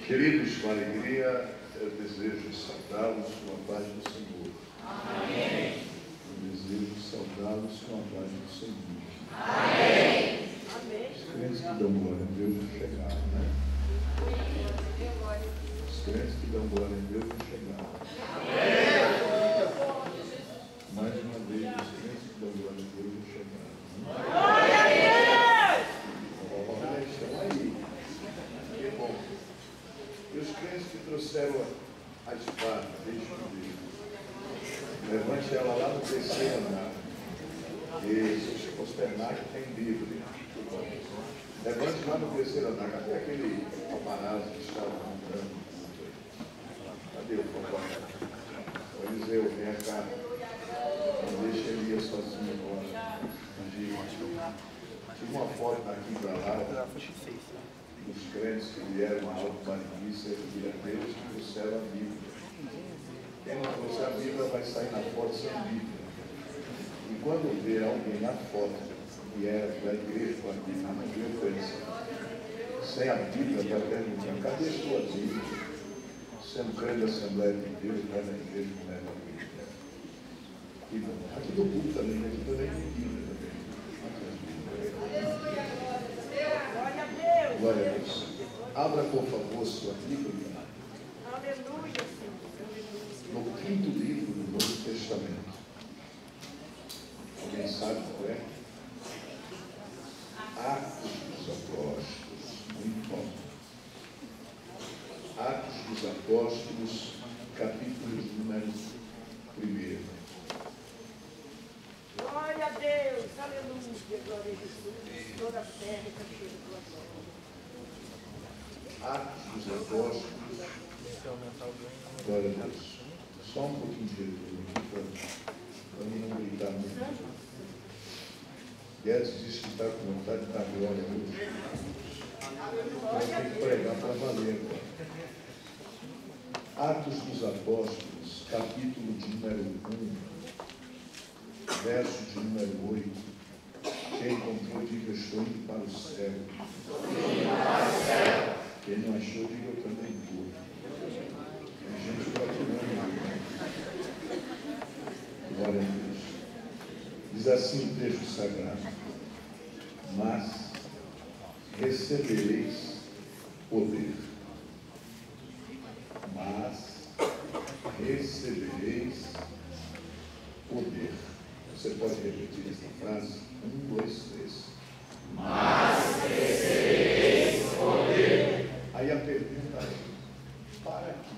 Queridos, com alegria, eu desejo saudá-los com a paz do Senhor. Amém. Eu desejo saudá-los com a paz do Senhor. Amém. Os crentes que dão glória a Deus vão chegar, né? Os crentes que dão glória a Deus vão chegar. Mais uma vez, os crentes que dão glória a Deus vão chegar. Glória a Deus! Olha, estão aí. Que bom. E os crentes que trouxeram a espada, deixa eu ver. Levante ela lá no terceiro andar. Isso, se consternar que tem Bíblia. Levante lá no terceiro andar. Cadê aquele paparazzo que estava comprando? Cadê o paparazzo? O Eliseu, vem cá. Não deixa ele ir sozinho agora. Tive uma foto daqui para lá. Os crentes que vieram a Alto Barigui, servir a Deus, que trouxeram a Bíblia. Quem não trouxe a Bíblia vai sair na foto sem Bíblia. E quando vê alguém na foto que é da igreja com a Bíblia, não viu ofensa, sem a Bíblia, vai perguntar: cadê a sua Bíblia? Você é um crente da Assembleia de Deus, vai na igreja com leva a Bíblia. Aqui do culto também, aqui também tem Bíblia também. Glória a Deus! Glória a Deus. Abra, por favor, sua Bíblia. Aleluia, Senhor. No quinto livro do Novo Testamento. Alguém sabe qual é? Atos dos Apóstolos. Muito bom. Atos dos Apóstolos, capítulo número 1. Glória a Deus! Aleluia! Glória a Jesus! Toda a terra está cheia de tua glória. Atos dos Apóstolos. Glória a Deus. Só um pouquinho de Jesus, para mim não gritar muito. Guedes disse que está com vontade de dar glória hoje. Então tem que pregar para valer agora. Atos dos Apóstolos, capítulo de número 1, verso de número 8. Quem encontrou, diga: estou indo para o céu. Quem não achou, diga: eu também vou. Tem gente procurando. Glória a Deus. Diz assim o texto sagrado: mas recebereis poder. Mas recebereis poder. Você pode repetir essa frase? 1, 2, 3. Mas recebereis poder. Aí a pergunta é: para quê?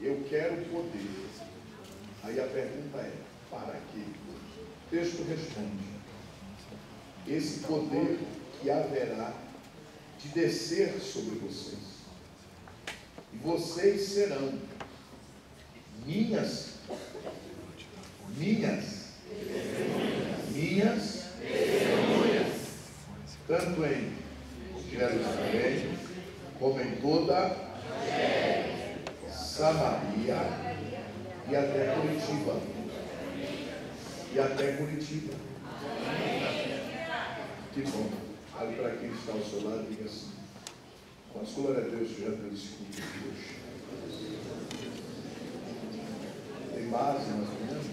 Eu quero poder. Aí a pergunta é: para quê? O texto responde: esse poder que haverá de descer sobre vocês. E vocês serão minhas testemunhas, tanto em Jerusalém, como em toda Samaria e até Curitiba. Que bom. Olhe para quem está ao seu lado e diga assim: pastor, glória a Deus, já deu esse culto de hoje. Tem base nas mãos?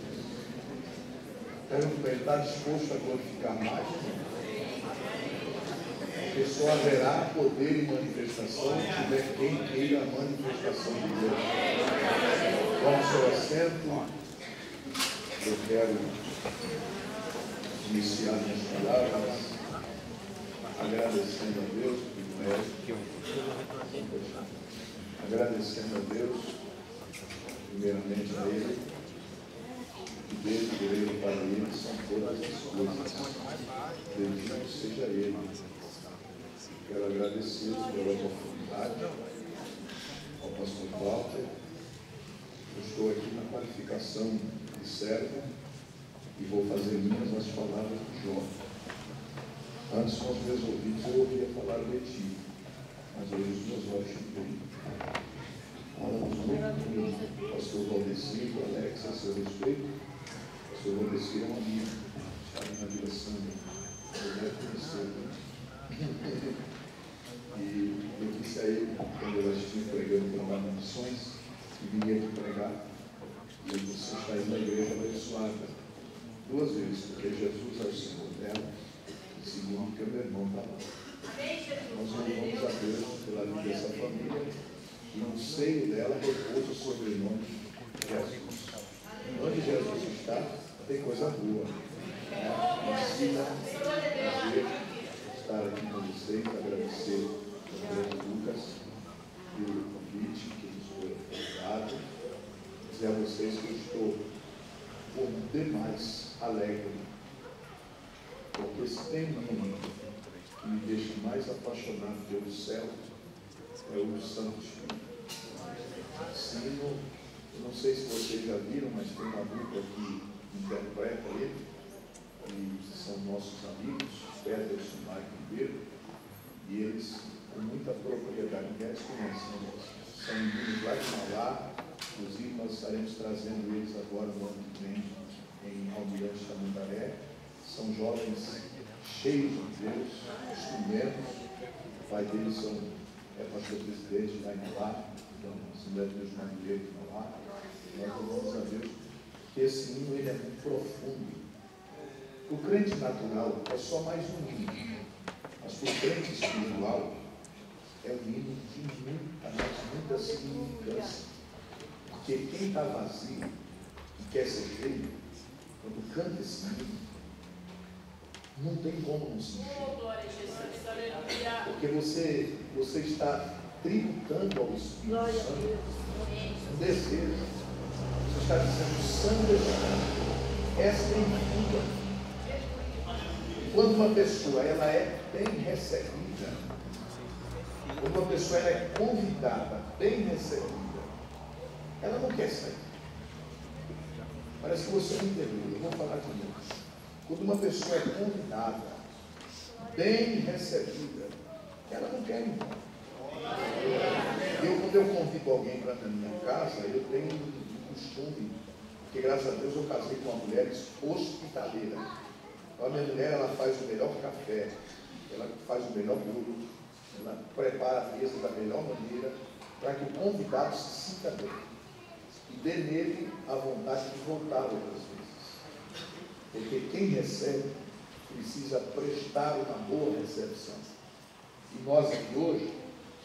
Pergunta: ele está disposto a glorificar mais? Porque só haverá poder e manifestação se tiver quem queira a manifestação de Deus. Vamos ao seu assento. Eu quero iniciar minhas palavras agradecendo a Deus, agradecendo a Deus, primeiramente a Ele, e desde Ele para Ele são todas as coisas. Bendito seja Ele. Quero agradecer pela oportunidade ao pastor Walter. Eu estou aqui na qualificação de servo e vou fazer minhas as palavras de Jó. Antes, com os meus ouvidos, eu ouvia falar de ti, mas hoje os meus olhos te veem. Falamos muito com o pastor Valdeci, o Alex, a seu respeito. O pastor Valdeci é um amigo, está aí na direção, eu deve conhecer, né? quando eu estive pregando pela Missões, e vinha aqui pregar, e eu disse: você está indo na igreja abençoada. 2 vezes, porque Jesus é o Senhor dela, e segundo, porque o meu irmão está lá. Nós louvamos a Deus pela vida dessa família, e no seio dela repousa o sobrenome Jesus. Onde Jesus está, tem coisa boa. Ensina a ver, estar aqui com vocês, agradecer ao Pedro Lucas pelo convite que nos foi dado, dizer a vocês que eu estou por demais alegre, porque se tem um mundo que me deixa mais apaixonado pelo céu, é o Santo Espírito. Ensino, eu não sei se vocês já viram, mas tem uma dupla que interpreta ele, e são nossos amigos, Peterson, Mike e Pedro, e eles, com muita propriedade, eles conhecem, são meninos lá de Mauá, inclusive nós estaremos trazendo eles agora no ano que vem em Almirante Tamandaré. São jovens cheios de Deus, instrumentos. O pai deles é pastor presidente lá em Mauá, então, Assembleia de Deus Madureira de Mauá. Nós louvamos a Deus que esse hino ele é muito profundo. O crente natural é só mais um hino, mas o crente espiritual é um hino de muita significância. Porque quem está vazio e quer ser cheio, quando canta esse hino, não tem como não se encher. Porque você está tributando ao Espírito Santo um desejo. Você está dizendo: sangue, esta é minha vida. Quando uma pessoa ela é bem recebida, quando uma pessoa ela é convidada, bem recebida, ela não quer sair. Parece que você não entendeu. Eu vou falar de novo. Quando uma pessoa é convidada, bem recebida, ela não quer ir embora. Quando eu convido alguém para a minha casa, eu tenho um costume, porque graças a Deus eu casei com uma mulher hospitaleira. A minha mulher, ela faz o melhor café, ela faz o melhor bolo, ela prepara a mesa da melhor maneira, para que o convidado se sinta bem e dê nele a vontade de voltar outras vezes. Porque quem recebe precisa prestar uma boa recepção. E nós aqui hoje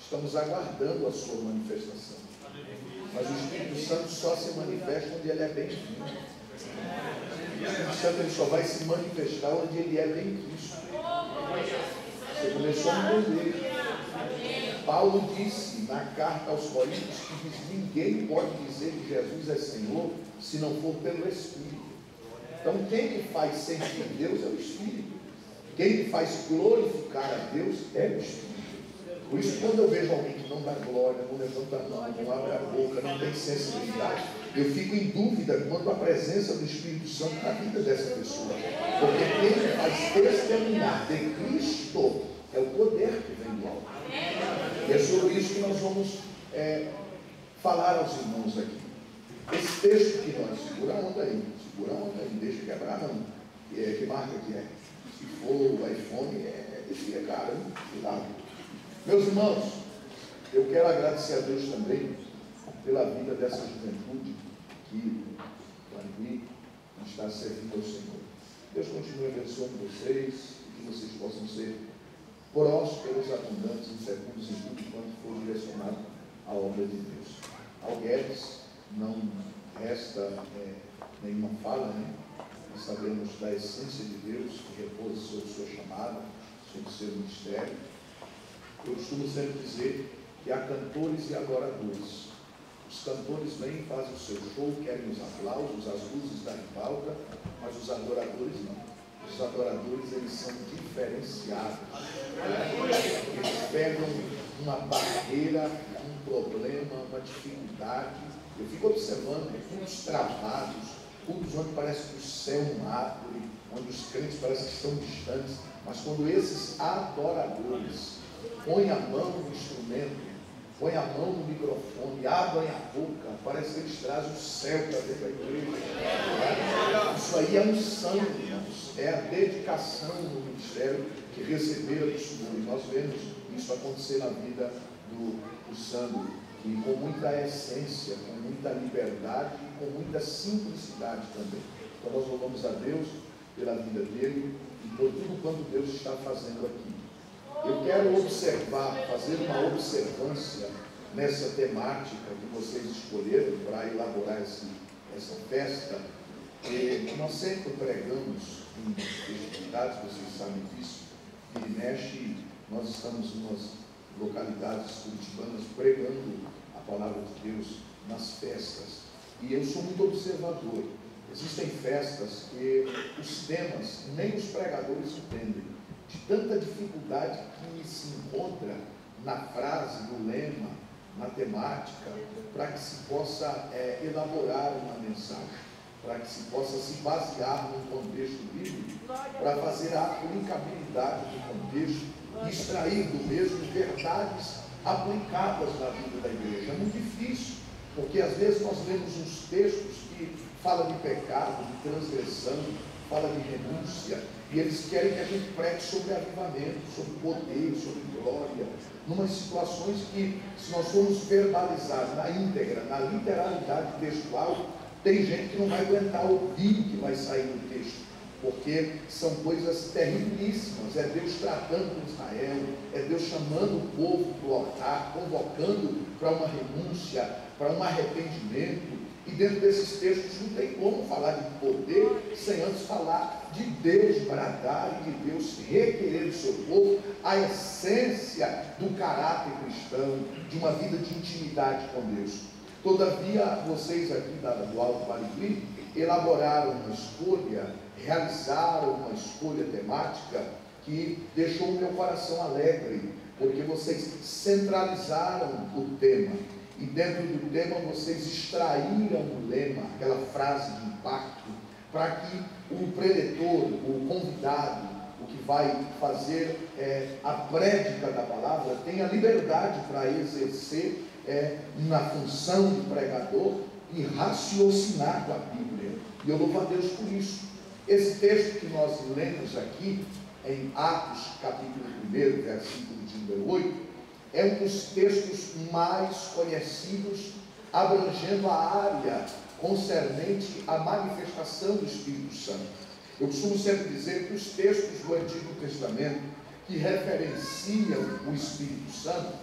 estamos aguardando a sua manifestação. Mas o Espírito Santo só se manifesta onde ele é bem-vindo. O Espírito Santo ele só vai se manifestar onde ele é bem visto. Você começou a entender. Paulo disse na carta aos Coríntios que diz: ninguém pode dizer que Jesus é Senhor se não for pelo Espírito. Então quem que faz sentir Deus é o Espírito. Quem que faz glorificar a Deus é o Espírito. Por isso, quando eu vejo alguém que não dá glória, não levanta a mão, não abre a boca, não tem sensibilidade, eu fico em dúvida quanto à presença do Espírito Santo na vida dessa pessoa. Porque quem faz testemunhar de Cristo é o poder que vem do alto. E é sobre isso que nós vamos falar aos irmãos aqui. Esse texto que nós, segura a onda aí, deixa quebrar não. Que marca que é? Se for o iPhone, esse é caro, hein? Cuidado. Meus irmãos, eu quero agradecer a Deus também pela vida dessa juventude que aqui está servindo ao Senhor. Deus continue abençoando vocês e que vocês possam ser prósperos, abundantes e fecundos em tudo quanto for direcionado à obra de Deus. Ao Guedes não resta nenhuma fala, né? Nós sabemos da essência de Deus que repousa sobre sua chamada, sobre seu ministério. Eu costumo sempre dizer que há cantores e adoradores. Os cantores vêm, fazem o seu show, querem os aplausos, as luzes da ribalta, mas os adoradores não. Os adoradores, eles são diferenciados. Eles pegam uma barreira, um problema, uma dificuldade. Eu fico observando cultos travados, cultos onde parece que o céu é uma árvore, onde os crentes parecem que estão distantes, mas quando esses adoradores põe a mão no instrumento, põe a mão no microfone, abrem a boca, parece que eles trazem o céu para dentro da igreja. Isso aí é unção, irmãos, é a dedicação no ministério que receberam do Senhor. E nós vemos isso acontecer na vida do Sandro, e com muita essência, com muita liberdade e com muita simplicidade também. Então nós louvamos a Deus pela vida dele e por tudo quanto Deus está fazendo aqui. Eu quero observar, fazer uma observância nessa temática que vocês escolheram para elaborar essa festa. Nós sempre pregamos em festividades, vocês sabem disso, e mexe, nós estamos em umas localidades curitibanas pregando a palavra de Deus nas festas. E eu sou muito observador. Existem festas que os temas nem os pregadores entendem, de tanta dificuldade que se encontra na frase, no lema, na temática, para que se possa elaborar uma mensagem, para que se possa se basear num contexto bíblico, para fazer a aplicabilidade do contexto e extrair do mesmo verdades aplicadas na vida da igreja. É muito difícil, porque às vezes nós lemos uns textos que falam de pecado, de transgressão, fala de renúncia, e eles querem que a gente pregue sobre avivamento, sobre poder, sobre glória, numas situações que, se nós formos verbalizar na íntegra, na literalidade textual, tem gente que não vai aguentar ouvir o que vai sair do texto, porque são coisas terribilíssimas. É Deus tratando com Israel, é Deus chamando o povo para o altar, convocando para uma renúncia, para um arrependimento. E dentro desses textos não tem como falar de poder sem antes falar de Deus bradar e de Deus requerer do seu povo a essência do caráter cristão, de uma vida de intimidade com Deus. Todavia, vocês aqui do Alto Barigui elaboraram uma escolha, realizaram uma escolha temática que deixou o meu coração alegre, porque vocês centralizaram o tema. E dentro do tema vocês extraíram o lema, aquela frase de impacto, para que o preletor, o convidado, o que vai fazer a prédica da palavra, tenha liberdade para exercer na função de pregador e raciocinar com a Bíblia. E eu louvo a Deus por isso. Esse texto que nós lemos aqui, em Atos capítulo 1, versículo de número 8, é um dos textos mais conhecidos, abrangendo a área concernente à manifestação do Espírito Santo. Eu costumo sempre dizer que os textos do Antigo Testamento que referenciam o Espírito Santo,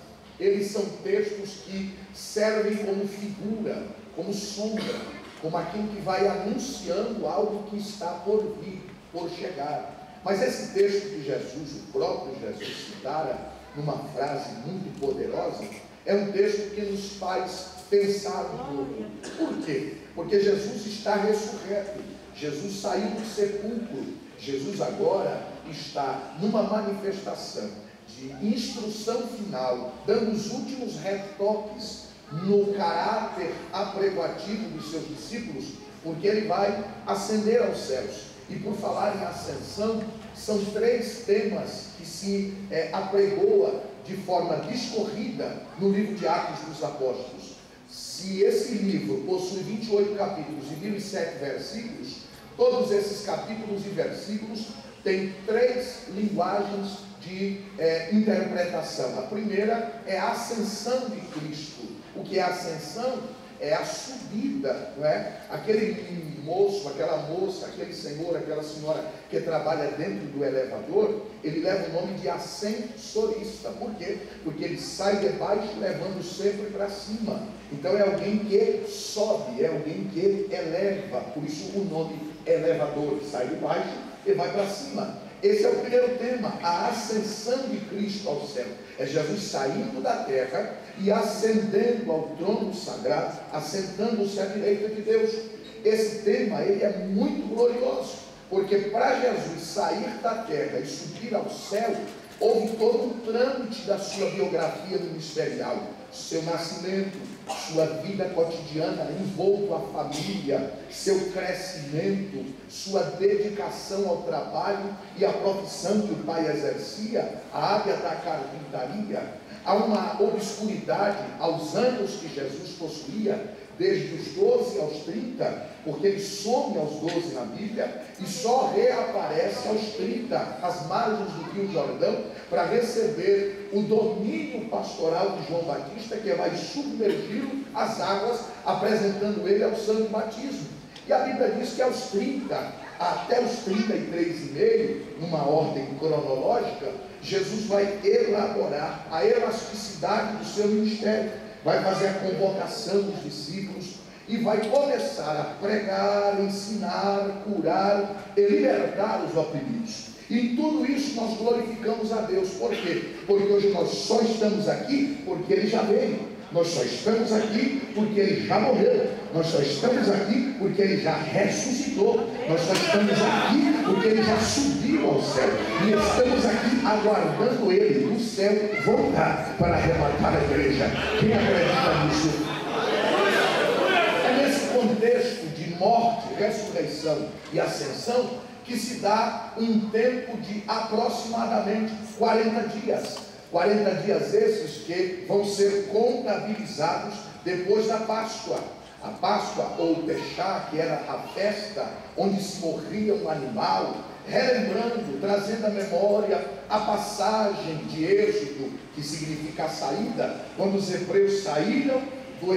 eles são textos que servem como figura, como sombra, como aquilo que vai anunciando algo que está por vir, por chegar. Mas esse texto que Jesus, o próprio Jesus, citara numa frase muito poderosa, é um texto que nos faz pensar um pouco. Por quê? Porque Jesus está ressurreto, Jesus saiu do sepulcro, Jesus agora está numa manifestação de instrução final, dando os últimos retoques no caráter apregoativo dos seus discípulos, porque ele vai ascender aos céus. E por falar em ascensão, são 3 temas que se apregoa de forma discorrida no livro de Atos dos Apóstolos. Se esse livro possui 28 capítulos e 1007 versículos, todos esses capítulos e versículos têm 3 linguagens de interpretação. A primeira é a ascensão de Cristo. O que é a ascensão? É a subida, não é? Aquele moço, aquela moça, aquele senhor, aquela senhora que trabalha dentro do elevador, ele leva o nome de ascensorista. Por quê? Porque ele sai de baixo levando sempre para cima. Então é alguém que sobe, é alguém que eleva. Por isso o nome elevador, sai de baixo e vai para cima. Esse é o primeiro tema, a ascensão de Cristo ao céu. É Jesus saindo da terra e ascendendo ao trono sagrado, assentando-se à direita de Deus. Esse tema, ele é muito glorioso, porque para Jesus sair da terra e subir ao céu, houve todo um trâmite da sua biografia ministerial, seu nascimento, sua vida cotidiana envolto a família, seu crescimento, sua dedicação ao trabalho e à profissão que o pai exercia, a área da carpintaria. Há uma obscuridade aos anos que Jesus possuía, desde os 12 aos 30, porque ele some aos 12 na Bíblia e só reaparece aos 30, às margens do Rio Jordão, para receber o domínio pastoral de João Batista, que vai submergi-lo às águas, apresentando ele ao santo batismo. E a Bíblia diz que aos 30 até os 33,5, numa ordem cronológica, Jesus vai elaborar a elasticidade do seu ministério, vai fazer a convocação dos discípulos e vai começar a pregar, ensinar, curar e libertar os oprimidos. E em tudo isso nós glorificamos a Deus. Por quê? Porque hoje nós só estamos aqui porque Ele já veio. Nós só estamos aqui porque Ele já morreu. Nós só estamos aqui porque Ele já ressuscitou. Nós só estamos aqui porque Ele já subiu ao céu. E estamos aqui aguardando Ele do céu voltar para arrebatar a igreja. Quem acredita nisso? É nesse contexto de morte, ressurreição e ascensão que se dá um tempo de aproximadamente 40 dias. 40 dias esses que vão ser contabilizados depois da Páscoa. A Páscoa ou o Pechá, que era a festa onde se morria um animal, relembrando, trazendo à memória a passagem de Êxodo, que significa a saída, quando os hebreus saíram do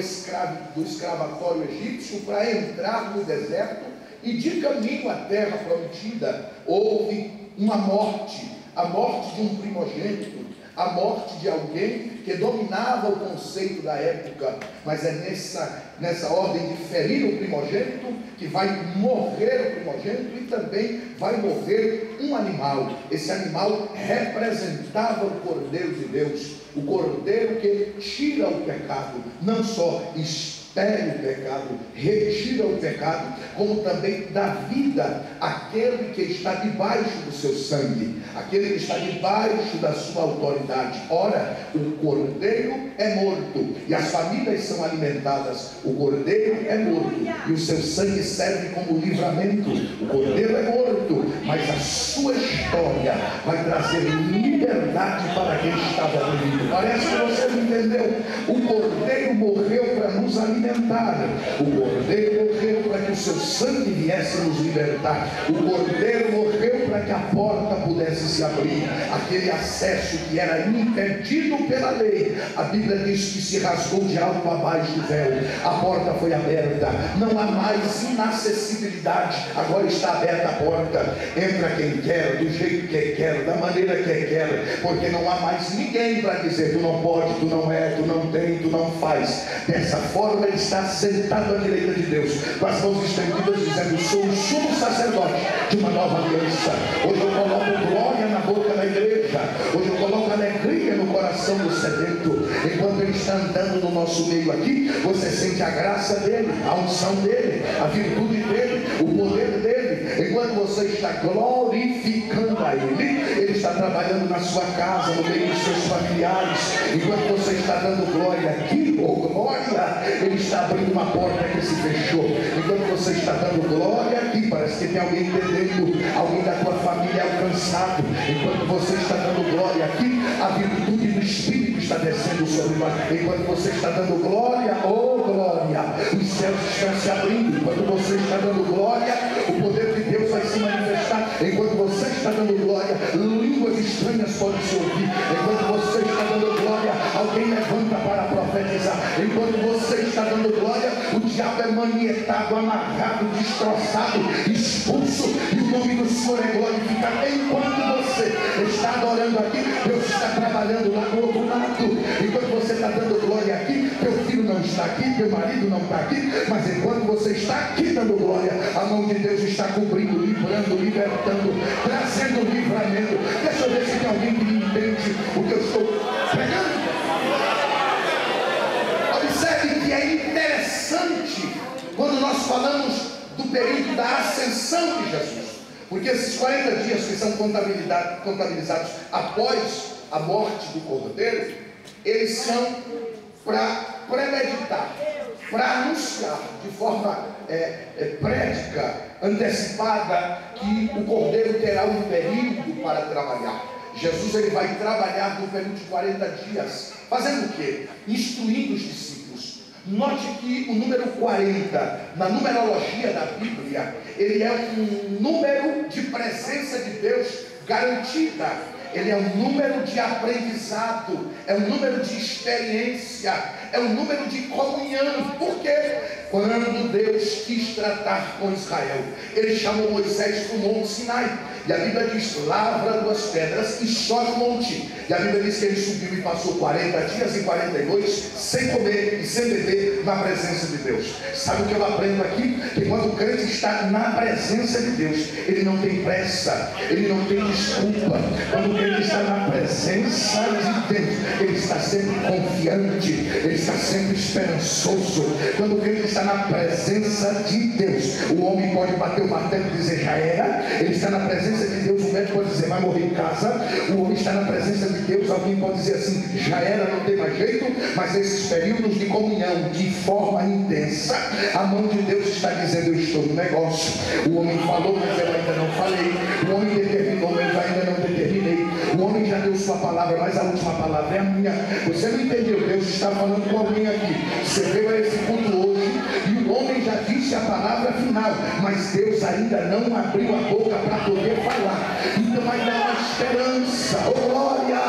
escravatório egípcio para entrar no deserto, e de caminho à terra prometida, houve uma morte, a morte de um primogênito, a morte de alguém que dominava o conceito da época, mas é nessa ordem de ferir o primogênito que vai morrer o primogênito e também vai morrer um animal. Esse animal representava o Cordeiro de Deus, o Cordeiro que tira o pecado, não só espere o pecado, retira o pecado, como também dá vida àquele que está debaixo do seu sangue, aquele que está debaixo da sua autoridade. Ora, o cordeiro é morto e as famílias são alimentadas. O cordeiro é morto e o seu sangue serve como livramento. O cordeiro é morto, mas a sua história vai trazer liberdade para quem estava oprimido. Parece que você não entendeu. O cordeiro morreu para nos alimentar. O cordeiro morreu para que o seu sangue viesse nos libertar. O cordeiro morreu para que a porta pudesse se abrir. Aquele acesso que era impedido pela lei, a Bíblia diz que se rasgou de alto a baixo o véu. A porta foi aberta. Não há mais inacessibilidade. Agora está aberta a porta. Entra quem quer, do jeito que quer, da maneira que quer, porque não há mais ninguém para dizer: tu não pode, tu não é, tu não tem, tu não faz. Dessa forma ele está sentado à direita de Deus, com as mãos estendidas, dizendo: sou o sumo sacerdote de uma nova aliança. Hoje eu coloco glória na boca da igreja. Hoje eu coloco alegria no coração do sedento. Enquanto ele está andando no nosso meio aqui, você sente a graça dele, a unção dele, a virtude dele, o poder dele. Enquanto você está glorificando a ele está trabalhando na sua casa, no meio dos seus familiares. Enquanto você está dando glória aqui, oh glória, ele está abrindo uma porta que se fechou. Enquanto você está dando glória aqui, parece que tem alguém entendendo, alguém da tua família é alcançado. Enquanto você está dando glória aqui, a virtude do Espírito está descendo sobre nós. Enquanto você está dando glória, oh glória, os céus estão se abrindo. Enquanto você está dando glória, o poder de Deus vai se manifestar. Enquanto você está dando glória, línguas estranhas podem se ouvir. Enquanto você está dando glória, alguém levanta para profetizar. Enquanto você está dando glória, o diabo é manietado, amarrado, destroçado, expulso, e o nome do Senhor é glorificado. Enquanto você está adorando aqui, Deus está trabalhando lá do outro lado. Enquanto você está dando glória aqui, teu filho não está aqui, teu marido não está aqui, mas enquanto você está aqui dando glória, a mão de Deus está cobrindo, livrando, libertando, trazendo livramento. Deixa eu ver se tem alguém que me entende o que eu estou pregando. Observe que é interessante quando nós falamos do período da ascensão de Jesus, porque esses 40 dias que são contabilizados após a morte do Cordeiro, eles são para premeditar, para anunciar de forma prédica, antecipada, que o Cordeiro terá um período para trabalhar. Jesus ele vai trabalhar no período de 40 dias, fazendo o quê? Instruindo os discípulos. Note que o número 40, na numerologia da Bíblia, ele é um número de presença de Deus garantida. ele é um número de aprendizado, é um número de experiência, é um número de comunhão. Por quê? Quando Deus quis tratar com Israel, ele chamou Moisés para o Monte Sinai, e a Bíblia diz: lavra 2 pedras e sobe o monte. E a Bíblia diz que ele subiu e passou 40 dias e 42 sem comer e sem beber na presença de Deus. Sabe o que eu aprendo aqui? Que quando o crente está na presença de Deus, ele não tem pressa, ele não tem desculpa. Quando o crente está na presença de Deus, ele está sempre confiante, ele está sempre esperançoso. Quando o crente está na presença de Deus, o homem pode bater o martelo e dizer: já era. Ele está na presença de Deus, o médico pode dizer: vai morrer em casa. O homem está na presença de Deus, alguém pode dizer assim: já era, não tem mais jeito. Mas nesses períodos de comunhão de forma intensa, a mão de Deus está dizendo: eu estou no negócio. O homem falou, mas eu ainda não falei. O homem determinou, mas eu ainda não determinei. O homem já deu sua palavra, mas a última palavra é a minha. Você não entendeu? Deus está falando com alguém aqui. Você veio a esse culto hoje e o homem já disse a palavra final, mas Deus ainda não abriu a boca para poder falar. Então ainda há uma esperança. Oh glória!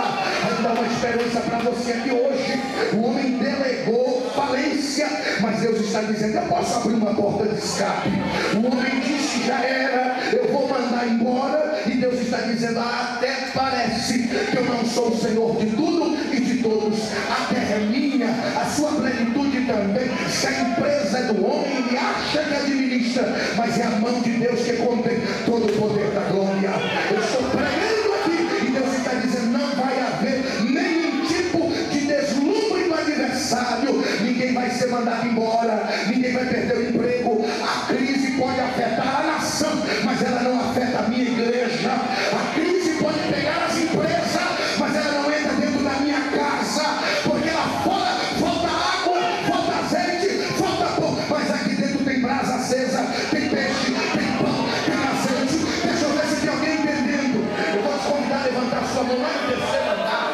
Ainda há uma esperança para você aqui hoje. O homem delegou falência, mas Deus está dizendo: eu posso abrir uma porta de escape. O homem disse: já era, eu vou mandar embora. E Deus está dizendo: até parece que eu não sou o Senhor de tudo e de todos. A terra é minha, a sua plenitude também. Se a empresa é do homem, ele acha que administra, mas é a mão de Deus que contém todo o poder da glória. Eu estou pregando aqui e Deus está dizendo: não vai haver nenhum tipo de deslumbre do adversário. Ninguém vai ser mandado embora, ninguém vai perder o emprego. A crise pode afetar a nação, mas ela não afeta a minha igreja. A crise pode pegar as empresas, mas ela não entra dentro da minha casa, porque lá fora falta água, falta azeite, falta pão, mas aqui dentro tem brasa acesa, tem peixe, tem pão, tem azeite. Deixa eu ver se tem alguém entendendo. Eu vou te convidar a levantar sua mão lá no terceiro andar.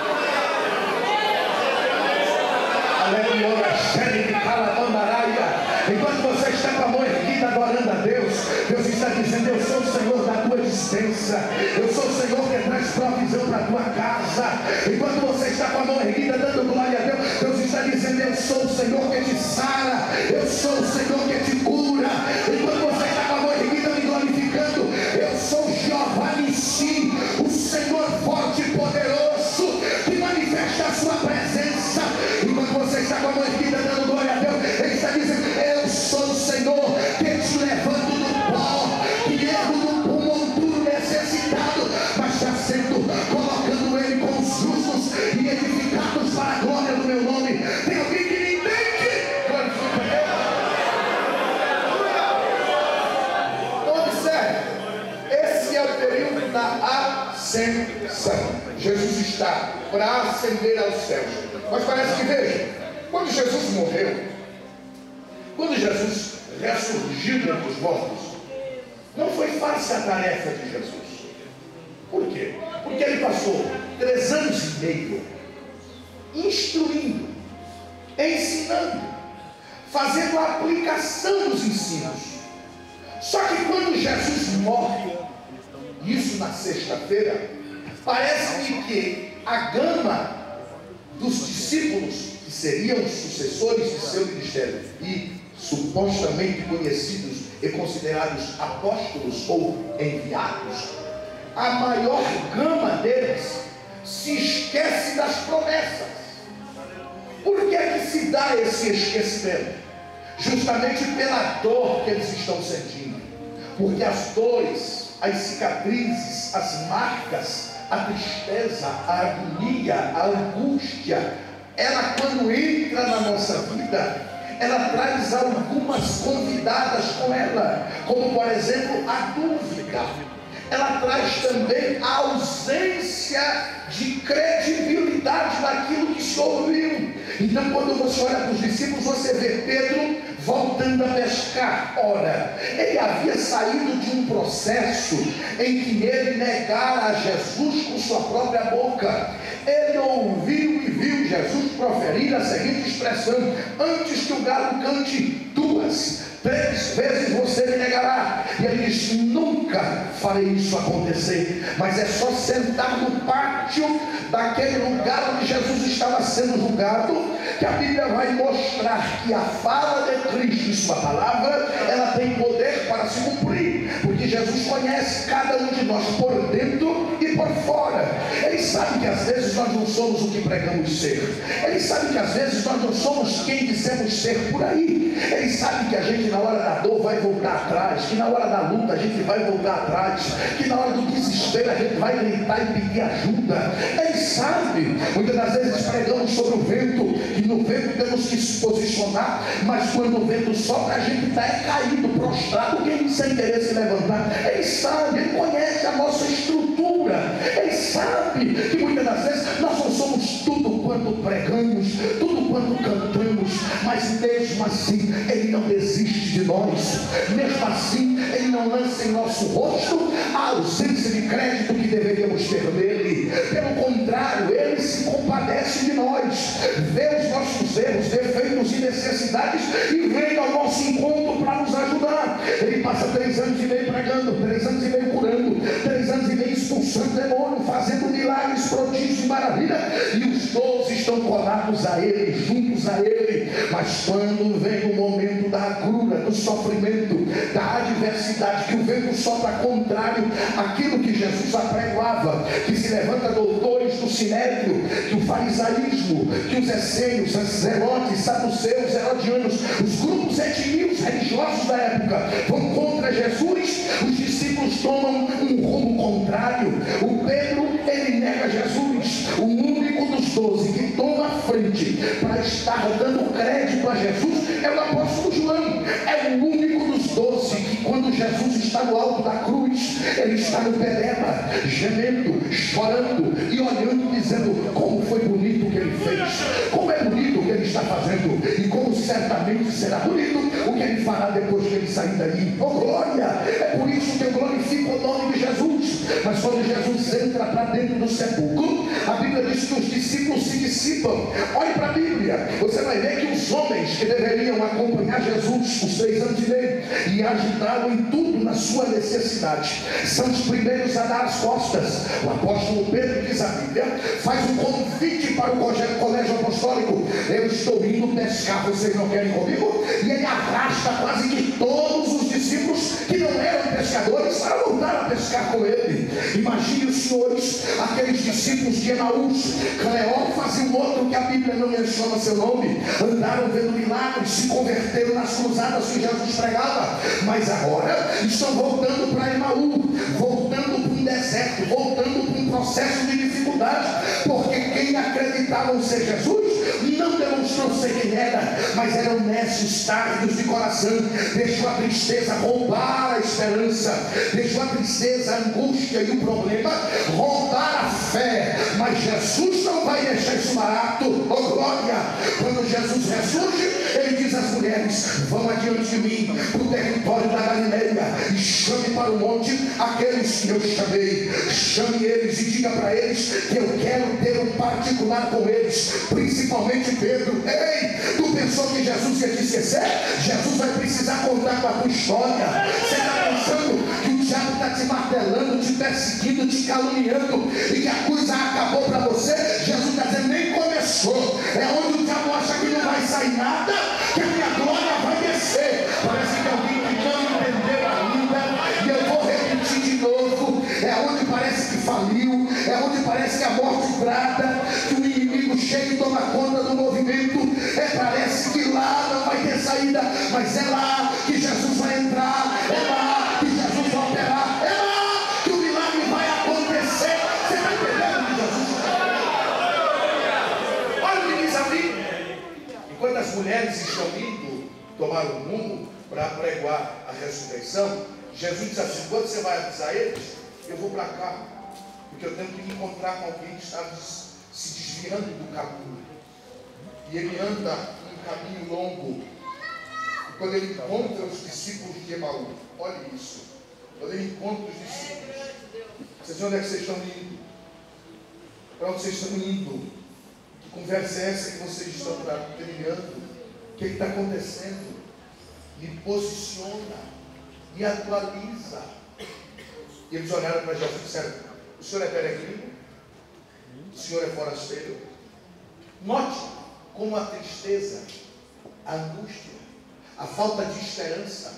Enquanto você está com a mão erguida adorando a Deus, Deus está dizendo: eu sou o Senhor da tua dispensa, eu sou o Senhor que traz provisão para a tua casa. Enquanto você está com a mão erguida dando glória a Deus, Deus está dizendo: eu sou o Senhor que te sara, eu sou o Senhor que te cura. Enquanto você está com a mão erguida me glorificando, eu sou Jeová Nissi, o Senhor forte e poderoso, que manifesta a sua presença. Enquanto você está com a mão erguida dando glória a Deus, Ele está dizendo: eu sou o Senhor que te levanto do pó, que ergo do monturo necessitado, mas está sendo colocando ele com os justos e edificados para a glória do meu nome. Tem alguém que me entende? Observe, esse é o período da ascensão. Jesus está para ascender aos céus. Mas parece que, veja, quando Jesus morreu, quando Jesus ressurgiu dentre os mortos, não foi fácil a tarefa de Jesus. Por quê? Porque ele passou 3 anos e meio instruindo, ensinando, fazendo a aplicação dos ensinos. Só que quando Jesus morre, isso na sexta-feira, parece-me que a gama dos discípulos, que seriam os sucessores de seu ministério e supostamente conhecidos e considerados apóstolos ou enviados, a maior gama deles se esquece das promessas. Por que é que se dá esse esquecimento? Justamente pela dor que eles estão sentindo. Porque as dores, as cicatrizes, as marcas, a tristeza, a agonia, a angústia, ela quando entra na nossa vida, ela traz algumas convidadas com ela, como por exemplo a dúvida. Ela traz também a ausência de credibilidade naquilo que se ouviu. Então quando você olha para os discípulos, você vê Pedro voltando a pescar. Ora, ele havia saído de um processo em que ele negara a Jesus com sua própria boca. Ele ouviu e viu Jesus proferir a seguinte expressão: antes que o galo cante 2, 3 vezes você me negará. E ele diz: nunca farei isso acontecer. Mas é só sentar no pátio daquele lugar onde Jesus estava sendo julgado, que a Bíblia vai mostrar que a fala de Cristo e sua palavra, ela tem poder para se cumprir, porque Jesus conhece cada um de nós por dentro e por fora. Ele sabe que às vezes nós não somos o que pregamos ser. Ele sabe que às vezes nós não somos quem dizemos ser por aí. Ele sabe que a gente na hora da dor vai voltar atrás, que na hora da luta a gente vai voltar atrás, que na hora do desespero a gente vai gritar e pedir ajuda. Ele sabe. Muitas das vezes pregamos sobre o vento, e no vento temos que se posicionar, mas quando o vento sopra a gente está caído, prostrado, quem sem querer se levantar. Ele sabe, ele conhece a nossa estrutura. Ele sabe que muitas das vezes nós não somos tudo quanto pregamos, tudo quanto cantamos, mas mesmo assim ele não desiste de nós. Mesmo assim ele não lança em nosso rosto a ausência de crédito que deveríamos ter nele. Pelo contrário, ele se compadece de nós, vê os nossos erros, defeitos e necessidades e vem ao nosso encontro para nos ajudar. Ele passa 3 anos e meio pregando, 3 anos e meio curando, 3 anos e meio expulsando demônio, fazendo milagres, prodígios e maravilha, e os 12 estão colados a ele, juntos a ele. Mas quando vem o momento da agrura, do sofrimento, da adversidade, que o vento sopra contrário àquilo que Jesus apregoava, que se levanta doutores do sinédrio, que o farisaísmo, que os essênios, os zelotes, saduceus, herodianos, os grupos etnios religiosos da época vão contra Jesus, os discípulos tomam um rumo contrário. O Pedro, ele nega Jesus. O único dos 12 que toma a frente para estar dando crédito a Jesus é o apóstolo João. É o único dos 12 que, quando Jesus está no alto da cruz, ele está no pé dela, gemendo, chorando e olhando, dizendo: como foi bonito o que ele fez, como é bonito o que ele está fazendo, e como certamente será bonito o que ele fará depois que ele sair daí. Oh glória! É por isso que eu glorifico o nome de Jesus. Mas quando Jesus entra para dentro do sepulcro, a Bíblia diz que os discípulos se dissipam. Olhe para a Bíblia, você vai ver que os homens que deveriam acompanhar Jesus os 3 anos e meio e ajudá-lo em tudo na sua necessidade, são os primeiros a dar as costas. O apóstolo Pedro, diz a Bíblia, faz um convite para o colégio apostólico: eu estou indo pescar, vocês não querem comigo? E ele arrasta quase que todos os discípulos que não eram pescadores para voltar a pescar com ele. Imagine os senhores, aqueles discípulos de Emaús, Cleófas e um outro que a Bíblia não menciona seu nome, andaram vendo milagres, se converteram nas cruzadas que Jesus pregava, mas agora estão voltando para Emaús, voltando para um deserto, voltando para um processo de dificuldade, porque quem acreditavam ser Jesus não demonstrou ser quem era, mas eram nécios, tardos de coração. Deixou a tristeza roubar a esperança, deixou a tristeza, a angústia e o problema roubar a fé. Mas Jesus não vai deixar isso barato. Oh glória! Quando Jesus ressurge, ele diz às mulheres: vão adiante de mim para o território da Galileia e chame para o monte aqueles que eu chamei. Chame eles e diga para eles que eu quero ter um particular com eles, principalmente Pedro. Ei, tu pensou que Jesus ia te esquecer? Jesus vai precisar contar com a tua história. Você está pensando que o diabo está te martelando, te perseguindo, te caluniando e que a coisa acabou para você? Jesus está dizendo: nem começou. É onde o diabo acha que não vai sair nada, que a minha glória vai descer. Parece que alguém que não entendeu ainda, e eu vou repetir de novo. É onde parece que faliu, é onde parece que a morte trata, que o inimigo chega e toma conta do movimento. Parece que lá não vai ter saída, mas é lá que Jesus vai entrar, é lá que Jesus vai operar, é lá que o milagre vai acontecer. Você está entendendo que Jesus está? Olha o que diz a Bíblia. Enquanto as mulheres estão indo tomar o rumo para apregoar a ressurreição, Jesus diz assim: quando você vai avisar eles, eu vou para cá, porque eu tenho que me encontrar com alguém que está se desviando do caminho. E ele anda um caminho longo. E quando ele encontra os discípulos de Emaús, olha isso. Quando ele encontra os discípulos, vocês veem onde é que vocês estão indo? Para onde vocês estão indo? Que conversa é essa que vocês estão trilhando? O que está acontecendo? me posiciona, me atualiza. E eles olharam para Jesus e disseram: o senhor é peregrino? O senhor é forasteiro? Note como a tristeza, a angústia, a falta de esperança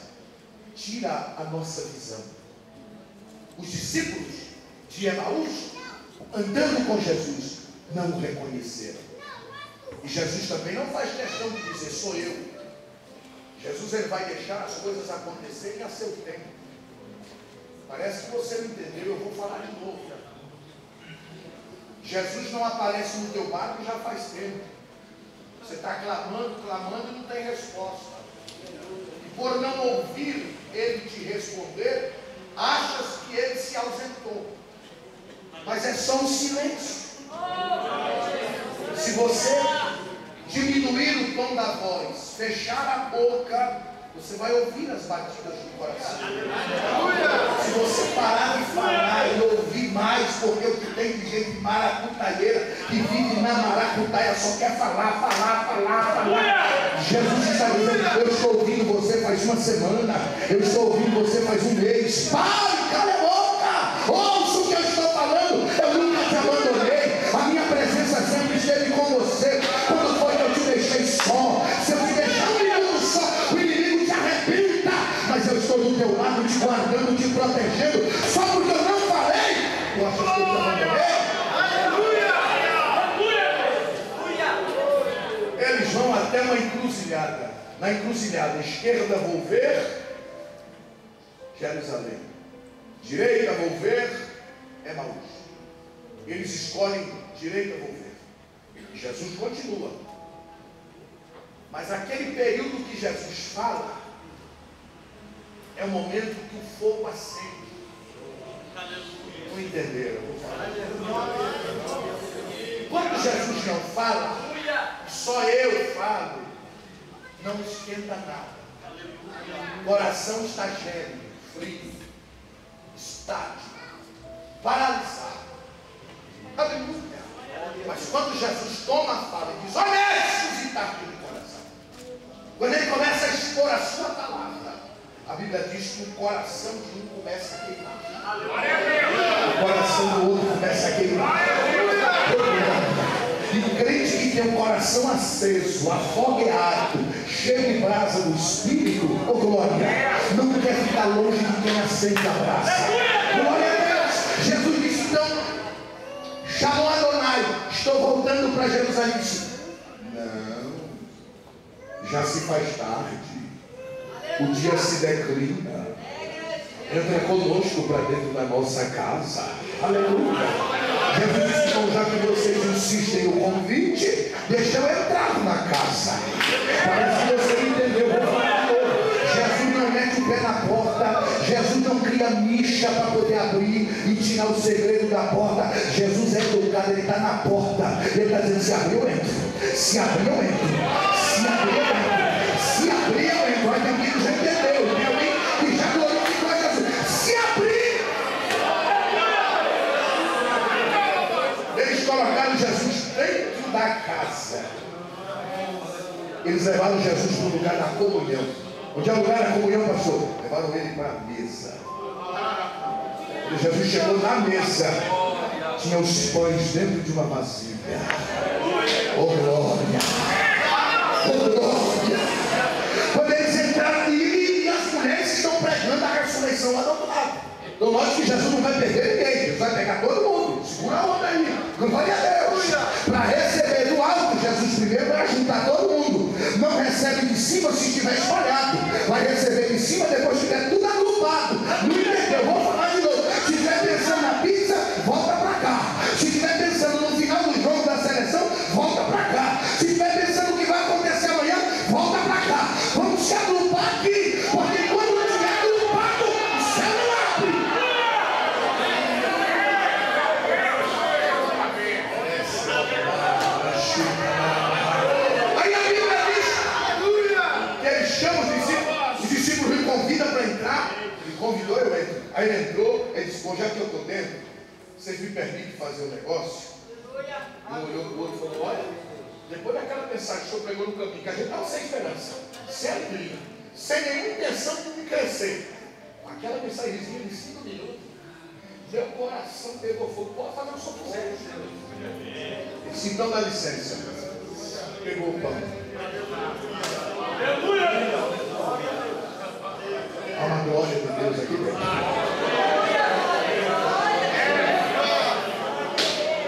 tira a nossa visão. Os discípulos de Emaús, andando com Jesus, não o reconheceram. E Jesus também não faz questão de dizer: sou eu. Jesus, ele vai deixar as coisas acontecerem a seu tempo. Parece que você não entendeu, eu vou falar de novo. Jesus não aparece no teu barco já faz tempo. Você está clamando, clamando e não tem resposta. E por não ouvir ele te responder, achas que ele se ausentou. Mas é só um silêncio. Se você diminuir o tom da voz, fechar a boca, você vai ouvir as batidas do coração. Se você parar de falar e ouvir mais, porque o que tem de gente maracutaieira que vive na maracutaia só quer falar. Jesus está dizendo: eu estou ouvindo você faz uma semana, eu estou ouvindo você faz um mês. Pare, cala a boca, ouça o que eu estou falando. Eu nunca te abandonei, a minha presença sempre esteve com você. Quando foi que eu te deixei só? Se eu te deixar um minuto só, o inimigo te arrebenta, mas eu estou do teu lado, te guardando, te protegendo. Só porque eu não falei, tu achas que eu te abandonei? Eles vão até uma encruzilhada. Na encruzilhada esquerda vou ver Jerusalém, direita vou ver Emaús. Eles escolhem direita vou ver. E Jesus continua. Mas aquele período que Jesus fala é o momento que o fogo acende. Não entenderam? Quando Jesus não fala, só eu falo, não esquenta nada. O coração está gêmeo, frio, estático, paralisado. Aleluia. Mas quando Jesus toma a fala e diz: honestos e tardios de coração, quando ele começa a expor a sua palavra, a Bíblia diz que o coração de um começa a queimar, o coração do outro começa a queimar. E crente que tem um coração aceso, afogueado, cheio de brasa do Espírito, oh glória, não quer ficar longe de quem acende a brasa. Glória a Deus. Jesus disse então, chamou Adonai: estou voltando para Jerusalém. Não, já se faz tarde, o dia se declina. Entra conosco para dentro da nossa casa. Aleluia. Jesus disse: então, já que vocês insistem no convite, deixa eu entrar na casa. Parece que você entendeu. Jesus não mete o pé na porta. Jesus não cria nicha para poder abrir e tirar o segredo da porta. Jesus é educado, ele está na porta. Ele está dizendo: se abrir eu entro. Se abrir eu entro. Se abrir eu entro. Se abrir eu entro. Olha, aqui já entendeu. Tem alguém que já glorificou a Jesus. Se abrir. Eles colocaram Jesus dentro da casa. Eles levaram Jesus para o lugar da comunhão. Onde é o lugar da comunhão, pastor? Levaram ele para a mesa. Quando Jesus chegou na mesa, tinha os pães dentro de uma vasilha. Oh glória! Oh glória! Quando eles entraram e as mulheres estão pregando a ressurreição lá do outro lado. Então nós que Jesus não vai perder ninguém. Jesus vai pegar todo mundo. Segura a onda aí. Glória a Deus. Para receber do alto, Jesus primeiro vai juntar todo mundo. Não recebe de cima se estiver espalhado. Vai receber de cima depois que estiver tudo agrupado. Não entendeu? Vou falar de novo. Se estiver pensando na pizza, volta para cá. Se estiver pensando no final do jogo da seleção, volta para cá. Se estiver pensando o que vai acontecer amanhã, volta para cá. Vamos se agrupar aqui. Porque quando não estiver agrupado, o céu não abre. Aí a Bíblia diz que ele chama os discípulos me convidam para entrar. Ele convidou, eu entro. Aí ele entrou, ele disse: bom, já que eu estou dentro, vocês me permitem fazer um negócio? Um olhou para o outro e falou: olha, depois daquela mensagem que o senhor pregou no caminho, que a gente estava sem esperança, sem alegria, sem nenhuma intenção de me crescer. Aquela mensagenzinha de 5 minutos, meu coração pegou fogo. Pode fazer o que eu quiser. Disse, então dá licença. Pegou o pão. Há uma glória de Deus aqui dentro.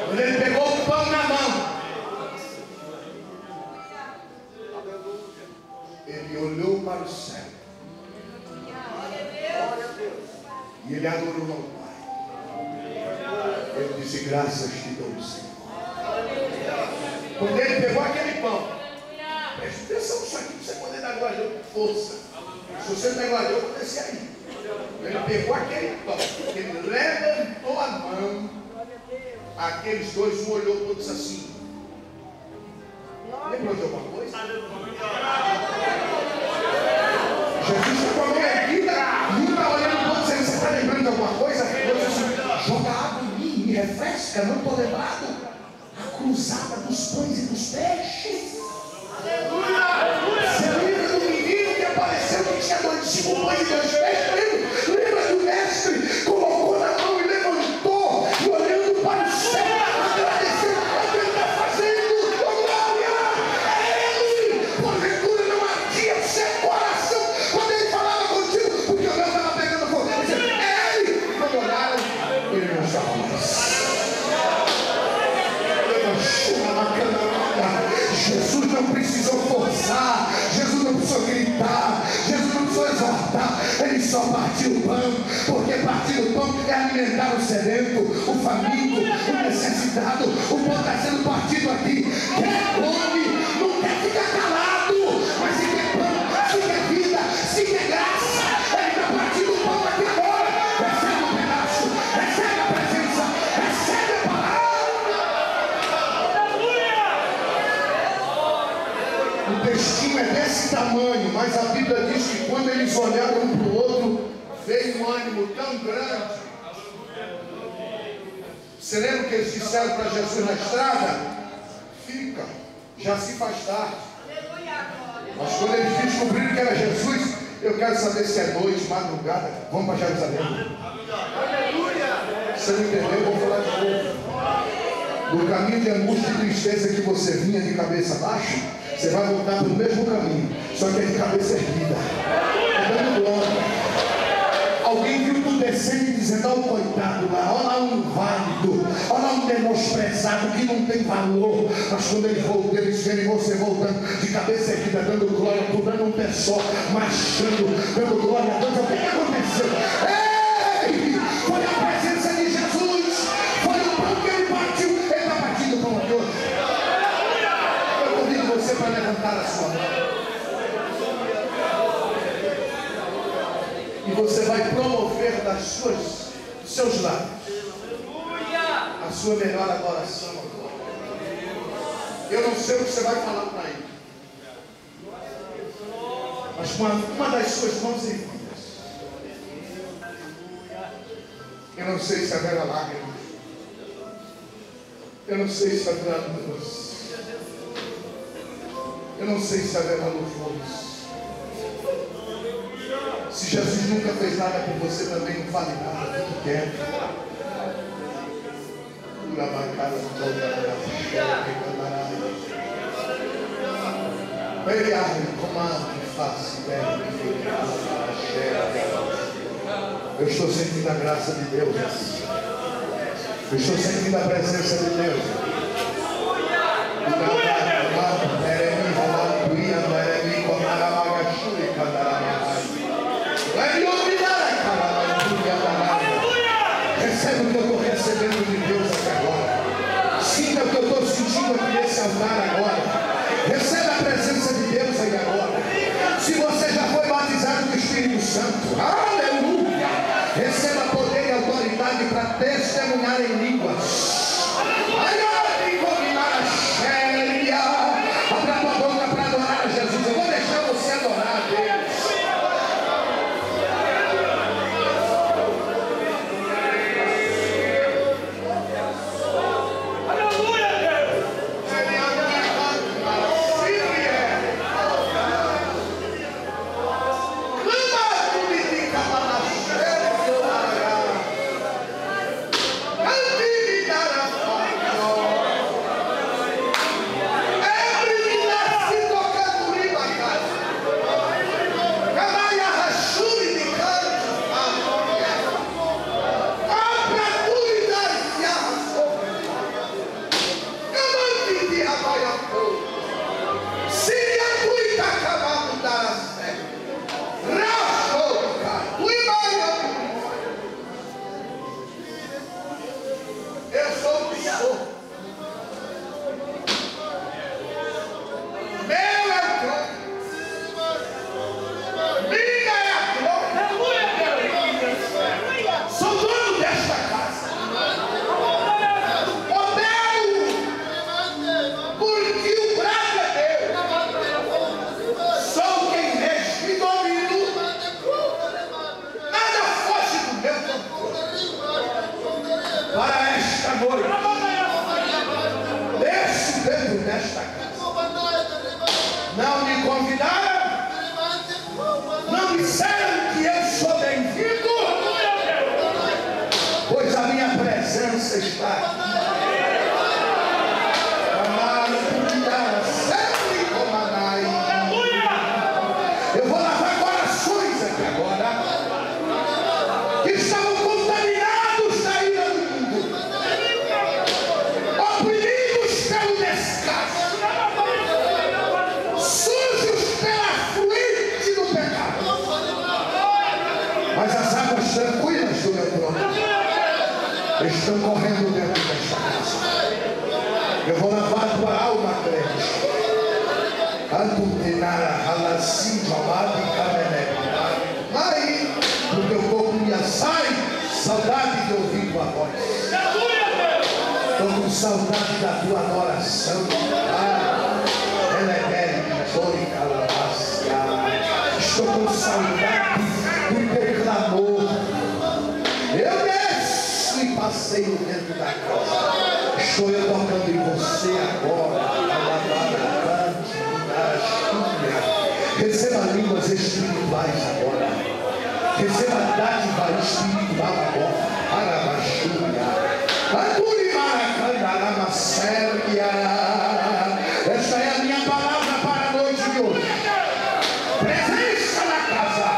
Quando ele pegou o pão na mão, ele olhou para o céu e ele adorou ao Pai. Ele disse, graças te dou, Senhor. Quando ele pegou aquele pão, preste atenção nisso aqui, para você poder dar glória a Deus com força. Se você não der glória a Deus, vou descer aí. Ele pegou aquele pão, ele levantou a mão, aqueles dois, um olhou para o outro e disse assim, lembrou de alguma coisa? Jesus está com a mão erguida e um está olhando para o outro dizendo, você está lembrando de alguma coisa? Eu disse assim, joga água em mim, me refresca, não estou lembrado. A cruzada dos pães e dos peixes. Você lembra do menino que apareceu que tinha 5 pães e 2 peixes? Lembra do mestre? Colocou na mão e levantou e olhando para o céu, agradecendo o que ele está fazendo. Glória a ele! Porventura não ardia o seu coração quando ele falava contigo, porque o meu estava pegando fogo. Ele dizia, ele! Quando olharam, ele não estava mais. Jesus não precisou forçar, Jesus não precisou gritar, Jesus não precisou exortar, ele só partiu o pão, porque partir o pão é alimentar o sedento, o faminto, o necessitado. O pão está sendo partido aqui. Quer come, não quer ficar calado, mas se quer pão, se quer vida, se quer graça, ele está partindo o pão aqui agora. Recebe um pedaço, recebe a presença, recebe a palavra. O textinho é desse tamanho, mas a Bíblia diz que quando eles olharam um para o outro, veio um ânimo tão grande. Você lembra que eles disseram para Jesus na estrada? Fica, já se faz tarde. Mas quando eles descobriram que era Jesus, eu quero saber se é noite, madrugada, vamos para Jerusalém. Você não entendeu? Eu vou falar de novo. No caminho de angústia e tristeza que você vinha de cabeça baixa, você vai voltar pelo mesmo caminho, só que é de cabeça erguida. Dando glória. Alguém viu tu descendo e dizendo, olha o coitado lá, olha lá um inválido, olha lá um menosprezado que não tem valor. Mas quando eles verem você voltando de cabeça erguida, dando glória, tu dando um pé só, marchando, dando glória a Deus, o que aconteceu? Ei! Foi a presença de Jesus, foi o pão que ele partiu, ele está partindo pão aqui hoje. Eu convido você para levantar a sua mão. E você vai promover dos seus lábios a sua melhor adoração. Eu não sei o que você vai falar para ele, mas com uma das suas mãos erguidas, eu não sei se haverá lágrimas, eu não sei se haverá luz, eu não sei se haverá louvores. Se Jesus nunca fez nada por você, também não vale nada, fique quieto. Eu estou sentindo a graça de Deus. Eu estou sentindo a presença de Deus. Recebe o que eu estou recebendo de Deus aqui agora. Sinta o que eu estou sentindo aqui nesse altar agora. Recebe a presença de Deus aí agora. Se você já foi batizado no Espírito Santo, aleluia, receba poder e autoridade para testemunhar em línguas. Abra a tua boca para adorar a Jesus. Eu vou deixar você adorar a Deus. Eu vou lavar corações aqui agora que estavam contaminados da ira do mundo, oprimidos pelo descaso, sujos pela fluente do pecado. Mas as águas tranquilas do meu trono estão correndo dentro desta casa. Eu vou lavar tua alma, crente. Aí, do teu corpo me sai saudade de ouvir tua voz. Estou com saudade da tua adoração. Estou com saudade do teu clamor. Eu desço e passeio dentro da casa. Estou eu tocando em você agora. Receba línguas espirituais agora. Receba dádiva espiritual agora. Arabachúria. Anturi Maracandarama Sérvia. Esta é a minha palavra para a noite de hoje. Presença na casa.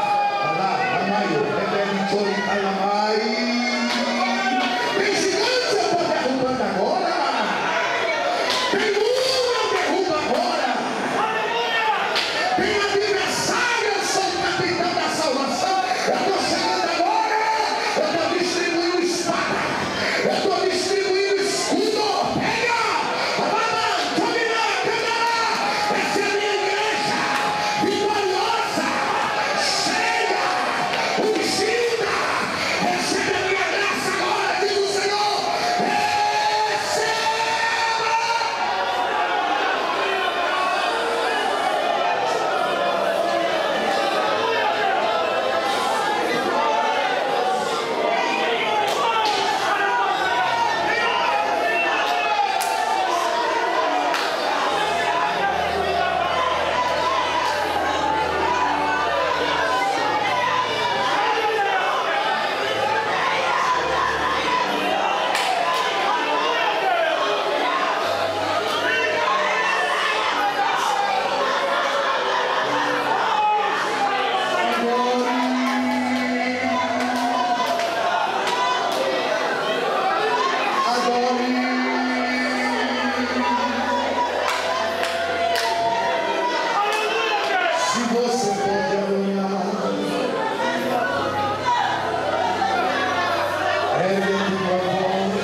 Tem gigantes eu estou derrubando agora. Tem muro eu derrubo agora. Tem adversário, eu sou o capitão da salvação. Eu estou chegando agora. Eu estou distribuindo espada. Eu estou distribuindo escudo. Pega! Essa é a minha igreja vitoriosa, cheia, ungida. Recebe a minha graça agora, diz o Senhor. Receba! Se você pode adorar, ergue a tua voz.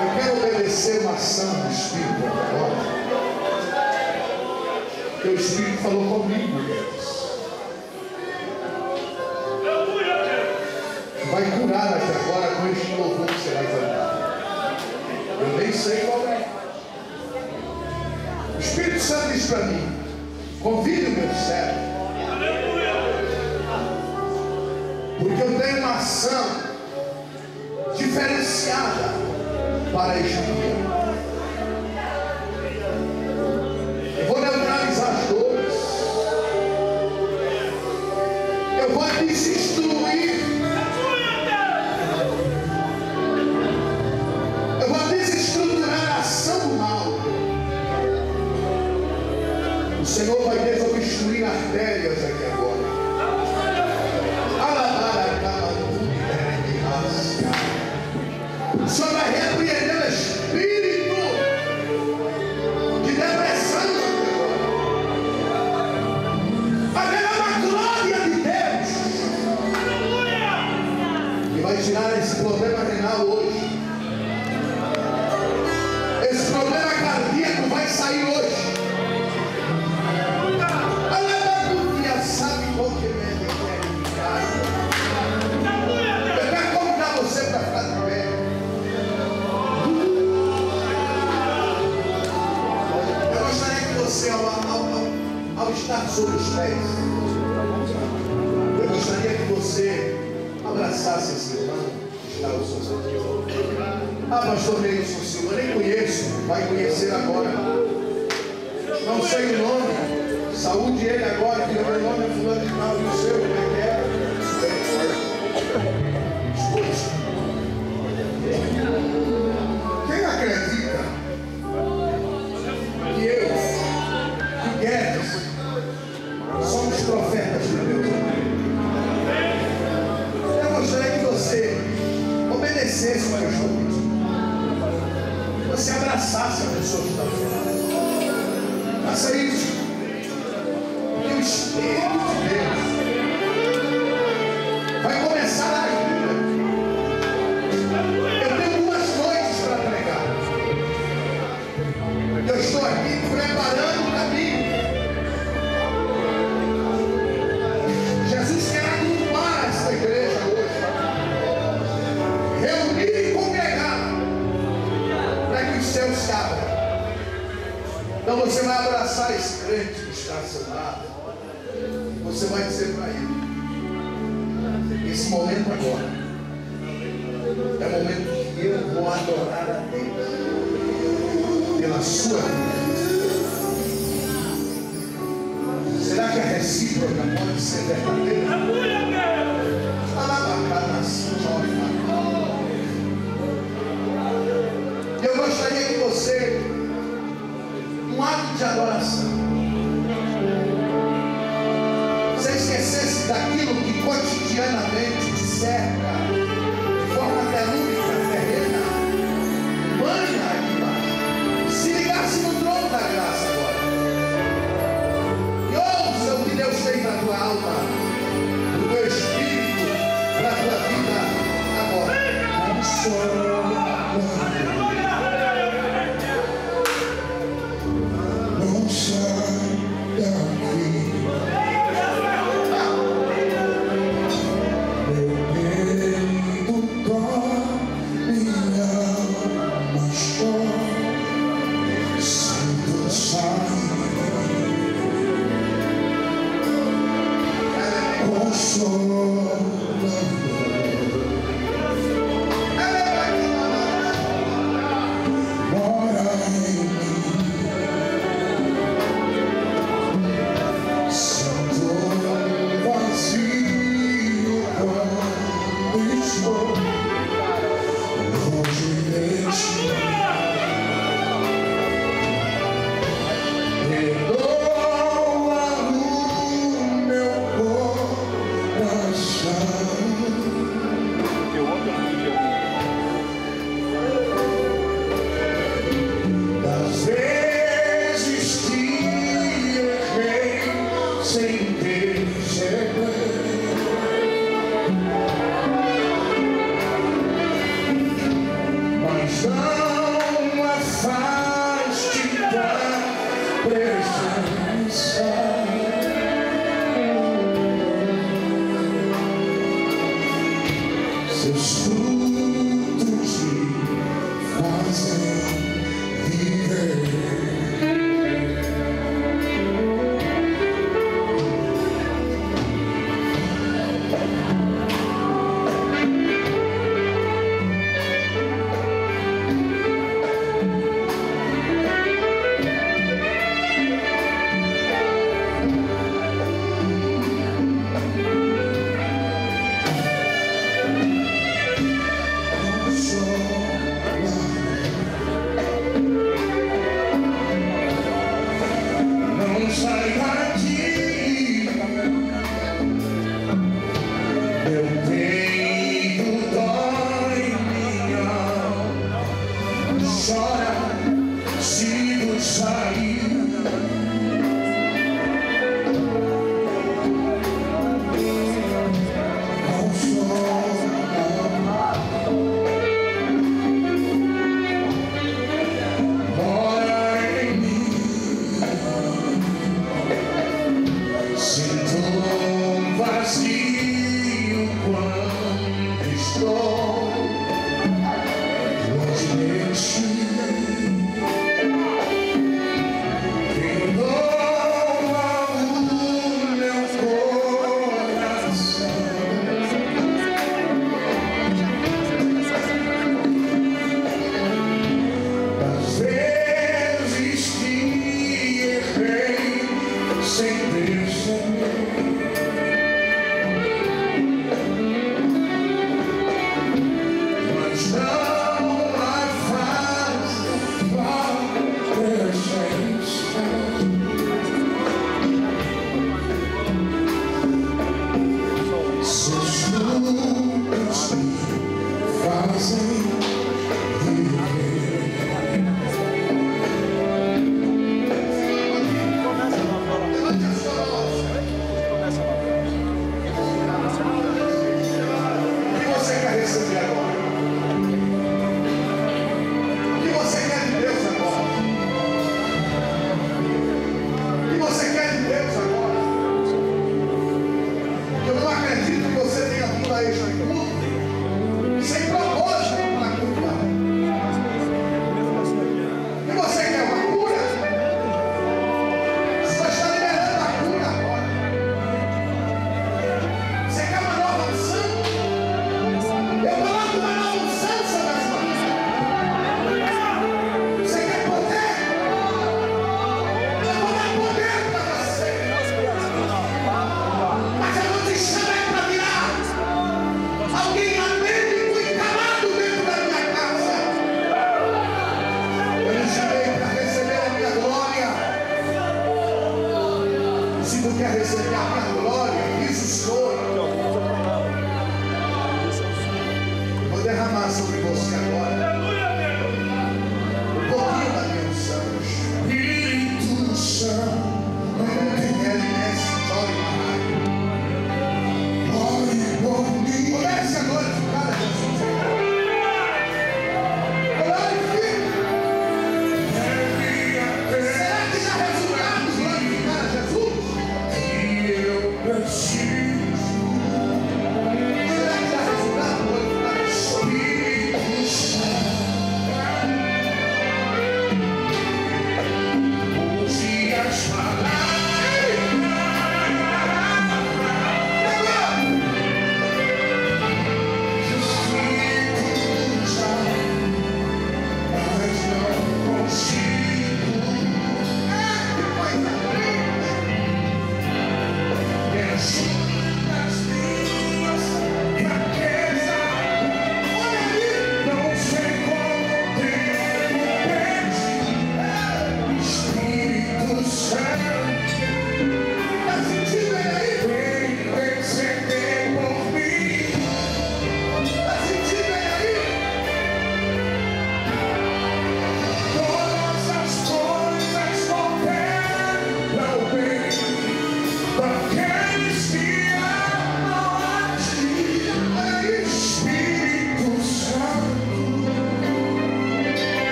Eu quero obedecer uma ação do Espírito agora. Porque o Espírito falou comigo, Deus. Vai curar até agora com este louvor que você vai cantar. Eu nem sei qual é. O Espírito Santo diz para mim: convide o meu servo, porque eu tenho uma ação diferenciada para este dia. Eu vou neutralizar as dores. Eu vou desinstruir. Eu vou desestruturar a ação do mal. O Senhor vai desobstruir artérias aqui agora. O Senhor vai repreender o espírito de depressão. Haverá uma glória de Deus que vai tirar esse problema renal hoje. Esse problema cardíaco vai sair hoje. Aleluia, sabe qual que é? Eu quero convidar você para ficar de pé. Eu gostaria que você, ao estar sobre os pés, eu gostaria que você abraçasse esse irmão que está ao seu lado. Ah, pastor Neilson Silva, eu nem conheço, vai conhecer agora. Não sei o nome, Saúde ele agora, que o meu nome é fulano de tal, e o seu, como é que é? Escute. Quem acredita que eu, que Guedes, somos profetas de Deus? Eu gostaria que você obedecesse o que eu estou pedindo. Você abraçasse a pessoa que está ao seu lado. Faça isso. Que o Espírito de Deus vai começar a agir. Eu tenho 2 noites para pregar. Eu estou aqui preparando o caminho. Jesus quer arrumar essa igreja hoje, reunir e congregar, para que os céus se abram. Então você vai abraçar esse crente que está ao seu lado. Você vai dizer para ele: esse momento agora é o momento que eu vou adorar a Deus pela sua vida. Será que a recíproca pode ser verdadeira? Eu gostaria que você, um ato de adoração, você esquecesse daquilo que cotidianamente te cerca de forma telúrica, terrena, humana aqui embaixo. Se ligasse no trono da graça agora e ouça o que Deus tem na tua alma, no teu espírito, na tua vida agora. Não sou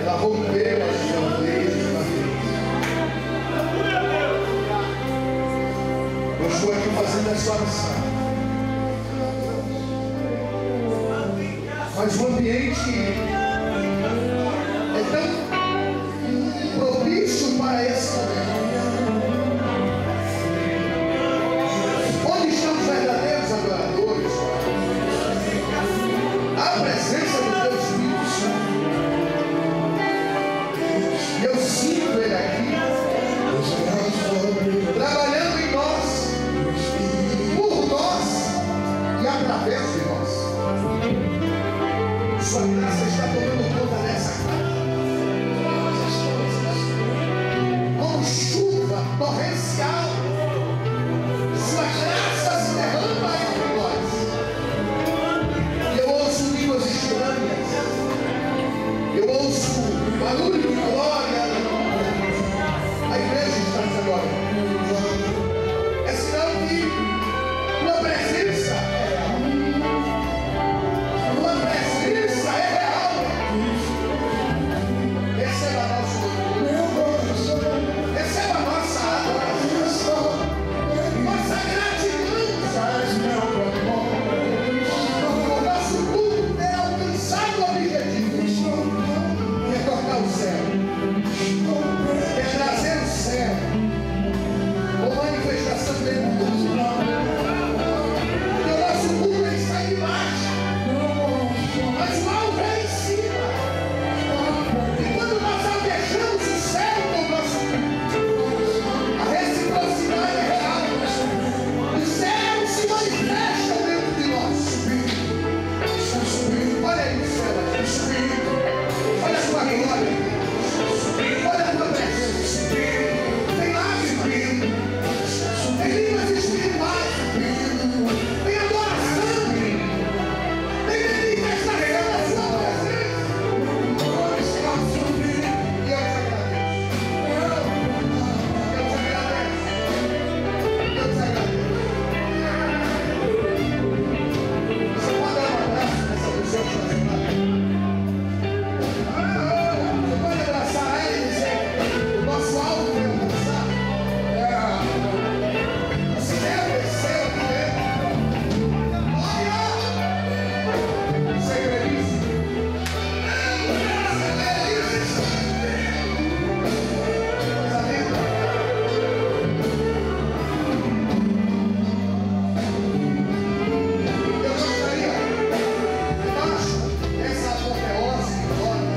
Ela rompeu as fronteiras da vida. Eu estou aqui fazendo essa oração. Mas o ambiente é tão propício para esse momento. Onde estão os verdadeiros adoradores? A presença do Deus Espírito Santo. E eu sinto Ele aqui, trabalhando em nós, por nós e através de nós. Sua graça está tomando conta dessa casa. Como chuva torrencial, sua graça se derrama entre nós. E eu ouço línguas estranhas. Eu ouço barulho de glória. A igreja está agora. É sinal que tua presença é real. Tua presença é real. Receba nosso louvor. Receba nossa adoração. Nossa gratidão. O nosso culto tem alcançado o objetivo. Que é tocar o céu. É trazer o céu. Com manifestação dele. Porque o nosso culto ele está embaixo. Mas o mal vem em cima. E quando nós alvejamos o céu com o nosso culto, a reciprocidade é real. Os céus se manifestam dentro de nós. Olha aí o céu. Olha a sua glória. Olha a tua presença. Tem lágrimas. Tem línguas espirituais. Tem adoração. Tem manifestação da sua presença. E eu te agradeço. Eu te agradeço. Você pode dar um abraço nessa pessoa que está sentada? Você pode abraçar ela e dizer: o nosso alvo é alcançar. Você deve descer aqui dentro. Olha! Você crê nisso? Você crê nisso? Coisa linda. Eu gostaria, debaixo dessa apoteose de glória,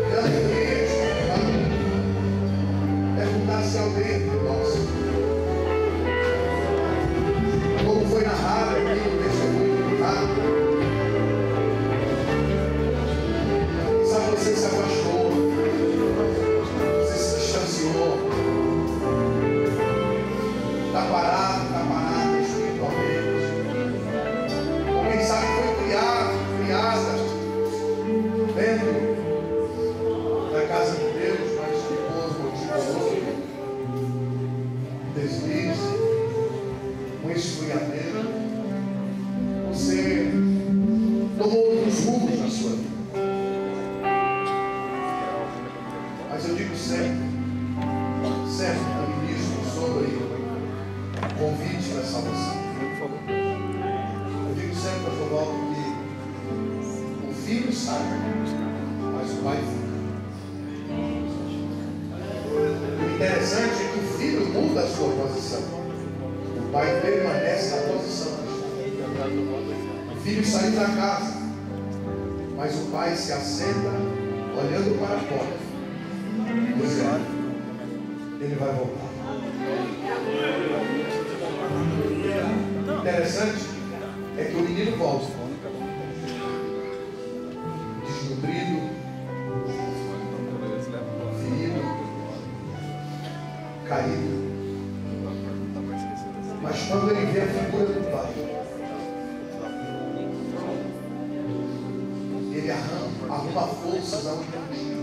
pela igreja, perguntar se alguém de nós, como foi narrado aqui no testemunho privado, sabe, você se afastou, você se distanciou, está parado espiritualmente, ou quem sabe foi criada dentro da casa de Deus, mas depois motivou um deslize, um esfriamento. Você tomou outros rumos na sua vida. Mas eu digo sempre eu ministro sobre o convite da salvação. Eu digo sempre para sua volta que o filho sai, mas o pai fica. O interessante é que o filho muda a sua posição. O pai permanece na posição. O filho saiu da casa, mas o pai se assenta olhando para a porta, dizendo: ele vai voltar. O interessante é que o menino volta, desnutrido, ferido, caído. Mas quando ele vê a figura do pai, ele arruma forças aonde não tinha.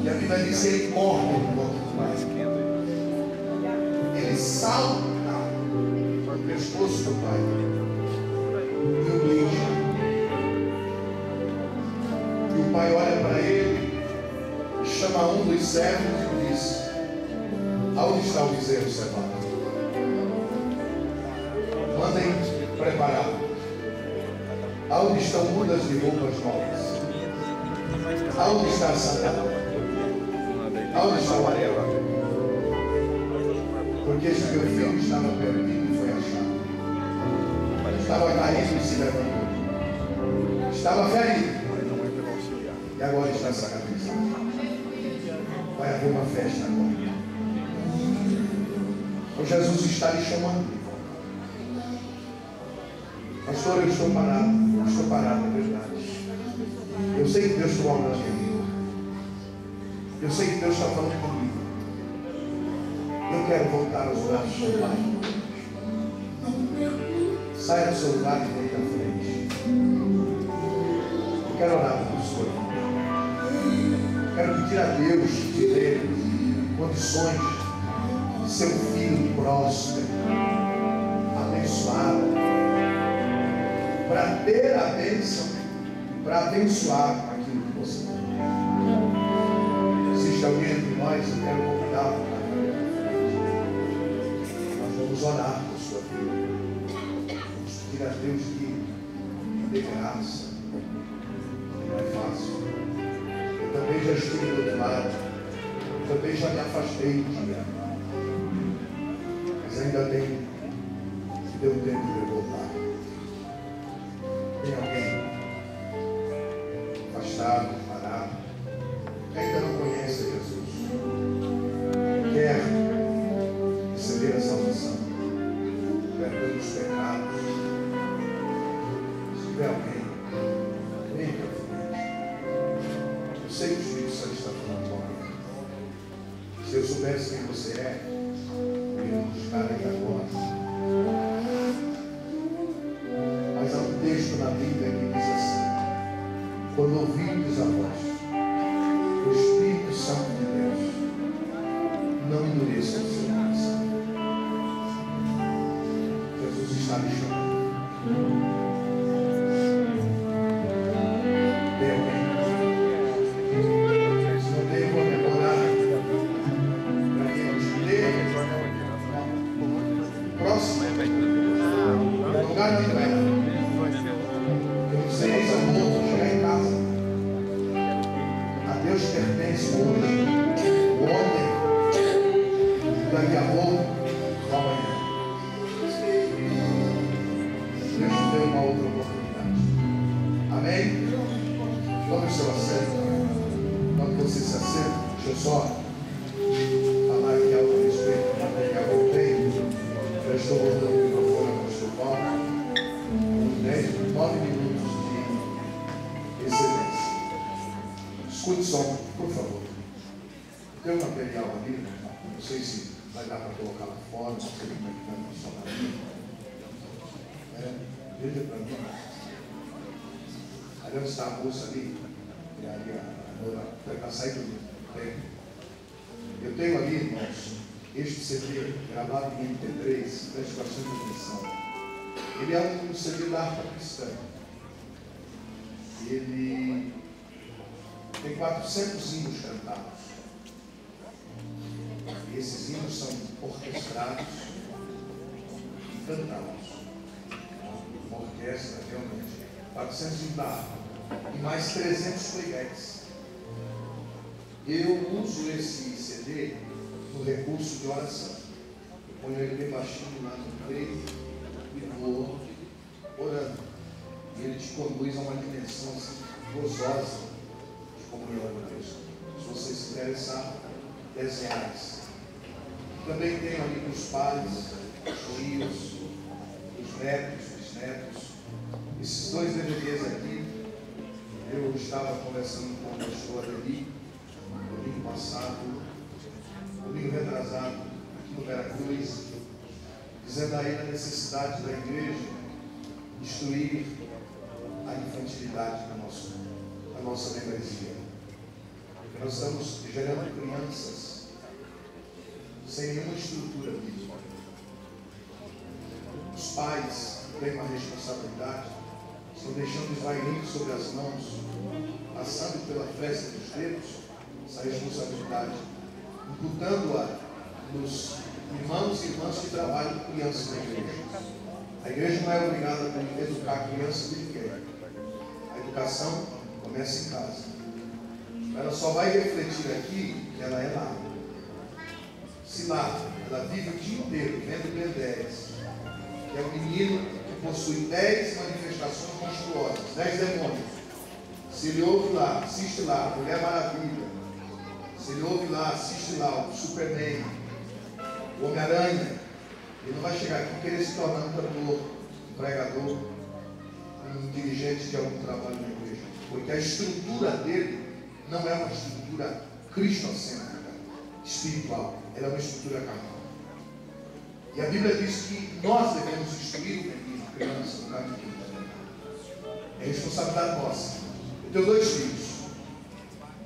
E a Bíblia diz que ele corre no corpo do pai. Ele salta no pescoço do pai e o beija. pai olha para ele, chama um dos servos e diz: aonde está o bezerro cevado? Mandem preparar. Aonde estão mudas de roupas novas? Aonde está a sandália? Aonde está o amarelo? Porque este meu filho estava perdido e foi achado. Estava caído e se levantou. Estava ferido e agora está cicatrizado. Vai haver uma festa agora. O Jesus está lhe chamando. Pastor, eu estou parado, é verdade. Eu sei que Deus está falando comigo. Eu sei que Deus está falando comigo. Eu quero voltar aos braços do Pai. Saia do seu lugar e venha à frente. Eu quero orar por você. Quero pedir a Deus de Deus condições de ser um filho próspero, abençoado, para ter a bênção, para abençoar aquilo que você tem. Existe alguém entre nós, eu quero convidá-lo para a frente. Nós vamos orar por sua vida. Vamos pedir a Deus que dê graça. Não é fácil. Eu também já estive do outro lado. Eu também já me afastei de ti. Mas ainda tem que deu tempo de voltar. Tem alguém afastado, parado, que ainda não conhece Jesus, quer receber a salvação, perdão dos pecados? Se tiver alguém, vem para frente. Eu sei que o Espírito Santo está falando com alguém. Se eu soubesse quem você é, eu ia buscar aí agora. Mas há um texto na Bíblia que diz assim: quando ouvirdes a voz do Espírito Santo de Deus, não endureça o seu coração. Jesus está lhe chamando. Tem alguém? Se não tem, eu vou demorar para quem não te dê. Próximo. No lugar de fé. Vocês ao mundo chegar em casa. A Deus pertence hoje, ontem, daqui a pouco, amanhã. Deus te deu uma outra oportunidade. Amém? Tome o seu assento. Quando você se assenta, deixa eu só falar aqui algo a respeito. Até que eu voltei, já estou voltando o microfone ao pastor Paulo. 9 minutos de excelência. Escute só, por favor. Tem um material ali, não sei se vai dar para colocar lá fora, não sei como é que vai funcionar ali. Veja para mim. Ali onde está a moça ali, e ali a saída do tempo. Eu tenho ali, irmãos, este CD gravado em MP3, preste bastante atenção. Ele é um CD da harpa cristã. Ele tem 400 hinos cantados. E esses hinos são orquestrados e cantados. Uma orquestra, realmente. 400 hinos da harpa. E mais 300 playbacks. Eu uso esse CD no recurso de oração. Eu ponho ele bem baixinho lá no peito e vou orando. E ele te conduz a uma dimensão assim, gozosa de comunhão com Deus. Se você se interessar, R$10. Também tem ali para os pais, os filhos, os netos, bisnetos. Esses 2 DVDs aqui, eu estava conversando com o pastor Adeli, domingo passado, domingo retrasado, aqui no Veracruz, dizendo aí a necessidade da igreja instruir a infantilidade da nossa membresia. Porque nós estamos gerando crianças sem nenhuma estrutura bíblica. Os pais têm uma responsabilidade, estão deixando israelitas sobre as mãos passando pela festa dos dedos, essa responsabilidade, imputando-a nos irmãos e irmãs que trabalham com crianças na igreja. A igreja não é obrigada a educar a criança que quer. A educação começa em casa. Ela só vai refletir aqui que ela é lá. Se lá ela vive o dia inteiro vendo Ben 10, que é um menino que possui 10 manifestações monstruosas, 10 demônios. Se ele ouve lá, assiste lá, Mulher Maravilha. Se ele ouve lá, assiste lá, o Superman, o Homem-Aranha, ele não vai chegar aqui e querer se tornar um cantor, um pregador, um dirigente de algum trabalho na igreja. Porque a estrutura dele não é uma estrutura cristocêntrica, espiritual. Ela é uma estrutura carnal. E a Bíblia diz que nós devemos instruir o menino, a criança, no caminho da verdade. É responsabilidade nossa. Eu tenho 2 filhos.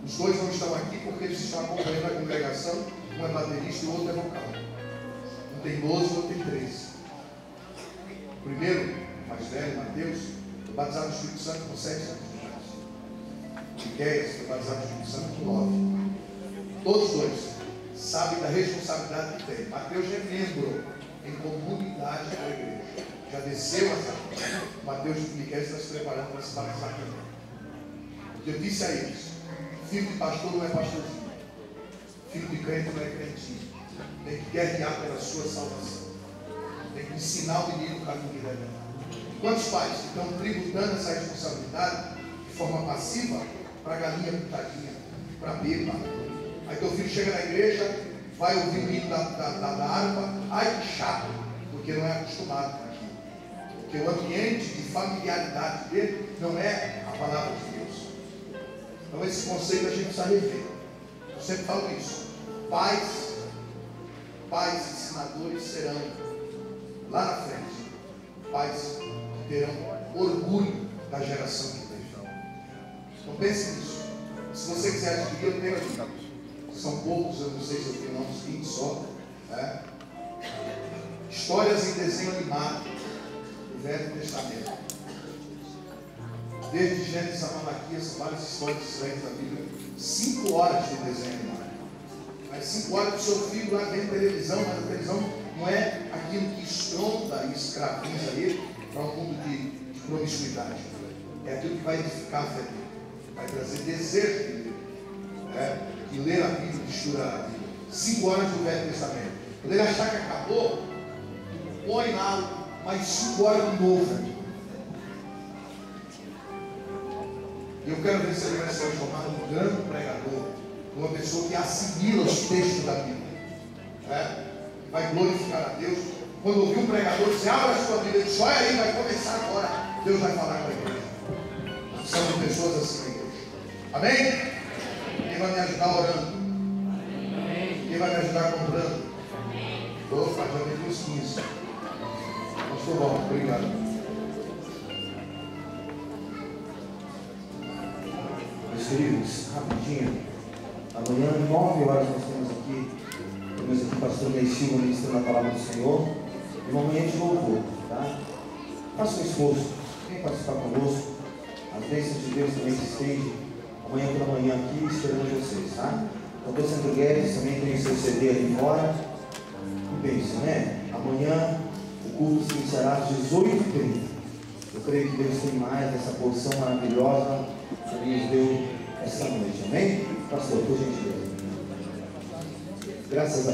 Os 2 não estão aqui porque eles estão acompanhando a congregação. Um é baterista e o outro é vocal. Um tem 12 e o outro tem 13. O primeiro, mais velho, Mateus, foi batizado no Espírito Santo com 7 anos de idade. Miqueias foi batizado no Espírito Santo com 9. Todos 2 sabem da responsabilidade que tem. Mateus é membro em comunidade da igreja. Já desceu as águas. Mateus e Miqueias está se preparando para se batizar também. Eu disse a eles: filho de pastor não é pastorzinho, filho de crente não é crentinho. Tem que guerrear pela sua salvação, tem que ensinar o menino o caminho da verdade. Quantos pais estão tributando essa responsabilidade de forma passiva para a galinha pintadinha, para a beba? Aí teu filho chega na igreja, vai ouvir o hino da harpa, ai que chato, porque não é acostumado com aquilo. Porque o ambiente de familiaridade dele não é a palavra de Deus. Então esse conceito a gente precisa rever. Eu sempre falo isso. Pais ensinadores serão lá na frente. Pais que terão orgulho da geração que vem. Então pense nisso. Se você quiser adquirir, eu tenho aqui. São poucos, eu não sei se eu tenho uns 20 só. Né? Histórias em desenho animado do Velho Testamento. Desde Gênesis a Malaquias, são várias histórias estranhas da Bíblia. 5 horas de desenho animado. Mas 5 horas do seu filho lá vendo televisão, mas a televisão não é aquilo que estronda e escraviza ele para um mundo de promiscuidade. É aquilo que vai edificar a fé dele, vai trazer desejo dele. E ler a Bíblia, misturar a Bíblia. 5 horas do Velho Testamento. Quando ele achar que acabou, põe lá mais 5 horas de novo. E eu quero ver se ele vai ser transformado num grande pregador, uma pessoa que assimila os textos da Bíblia, vai glorificar a Deus. Quando ouvir um pregador dizer, abra a sua Bíblia, diz, olha aí, vai começar agora. Deus vai falar com a igreja. São de pessoas assim na igreja. Amém? Quem vai me ajudar orando? Amém. Quem vai me ajudar comprando? Opa, já veio os 15. Pastor bom, obrigado. Meus queridos, rapidinho, amanhã, 9 horas, nós temos aqui o pastor Ney Silva ministrando a palavra do Senhor, e uma manhã de louvor, tá? Faça um esforço, vem participar conosco, as bênçãos de Deus também se estendem amanhã pela manhã aqui, esperando vocês, tá? O Dr. Sandro Guedes também tem o seu CD ali fora, e bênção, né? Amanhã o culto se iniciará às 18h30. Eu creio que Deus tem mais dessa porção maravilhosa que Ele nos deu esta noite, amém? Pastor, por gentileza. Graças a Deus.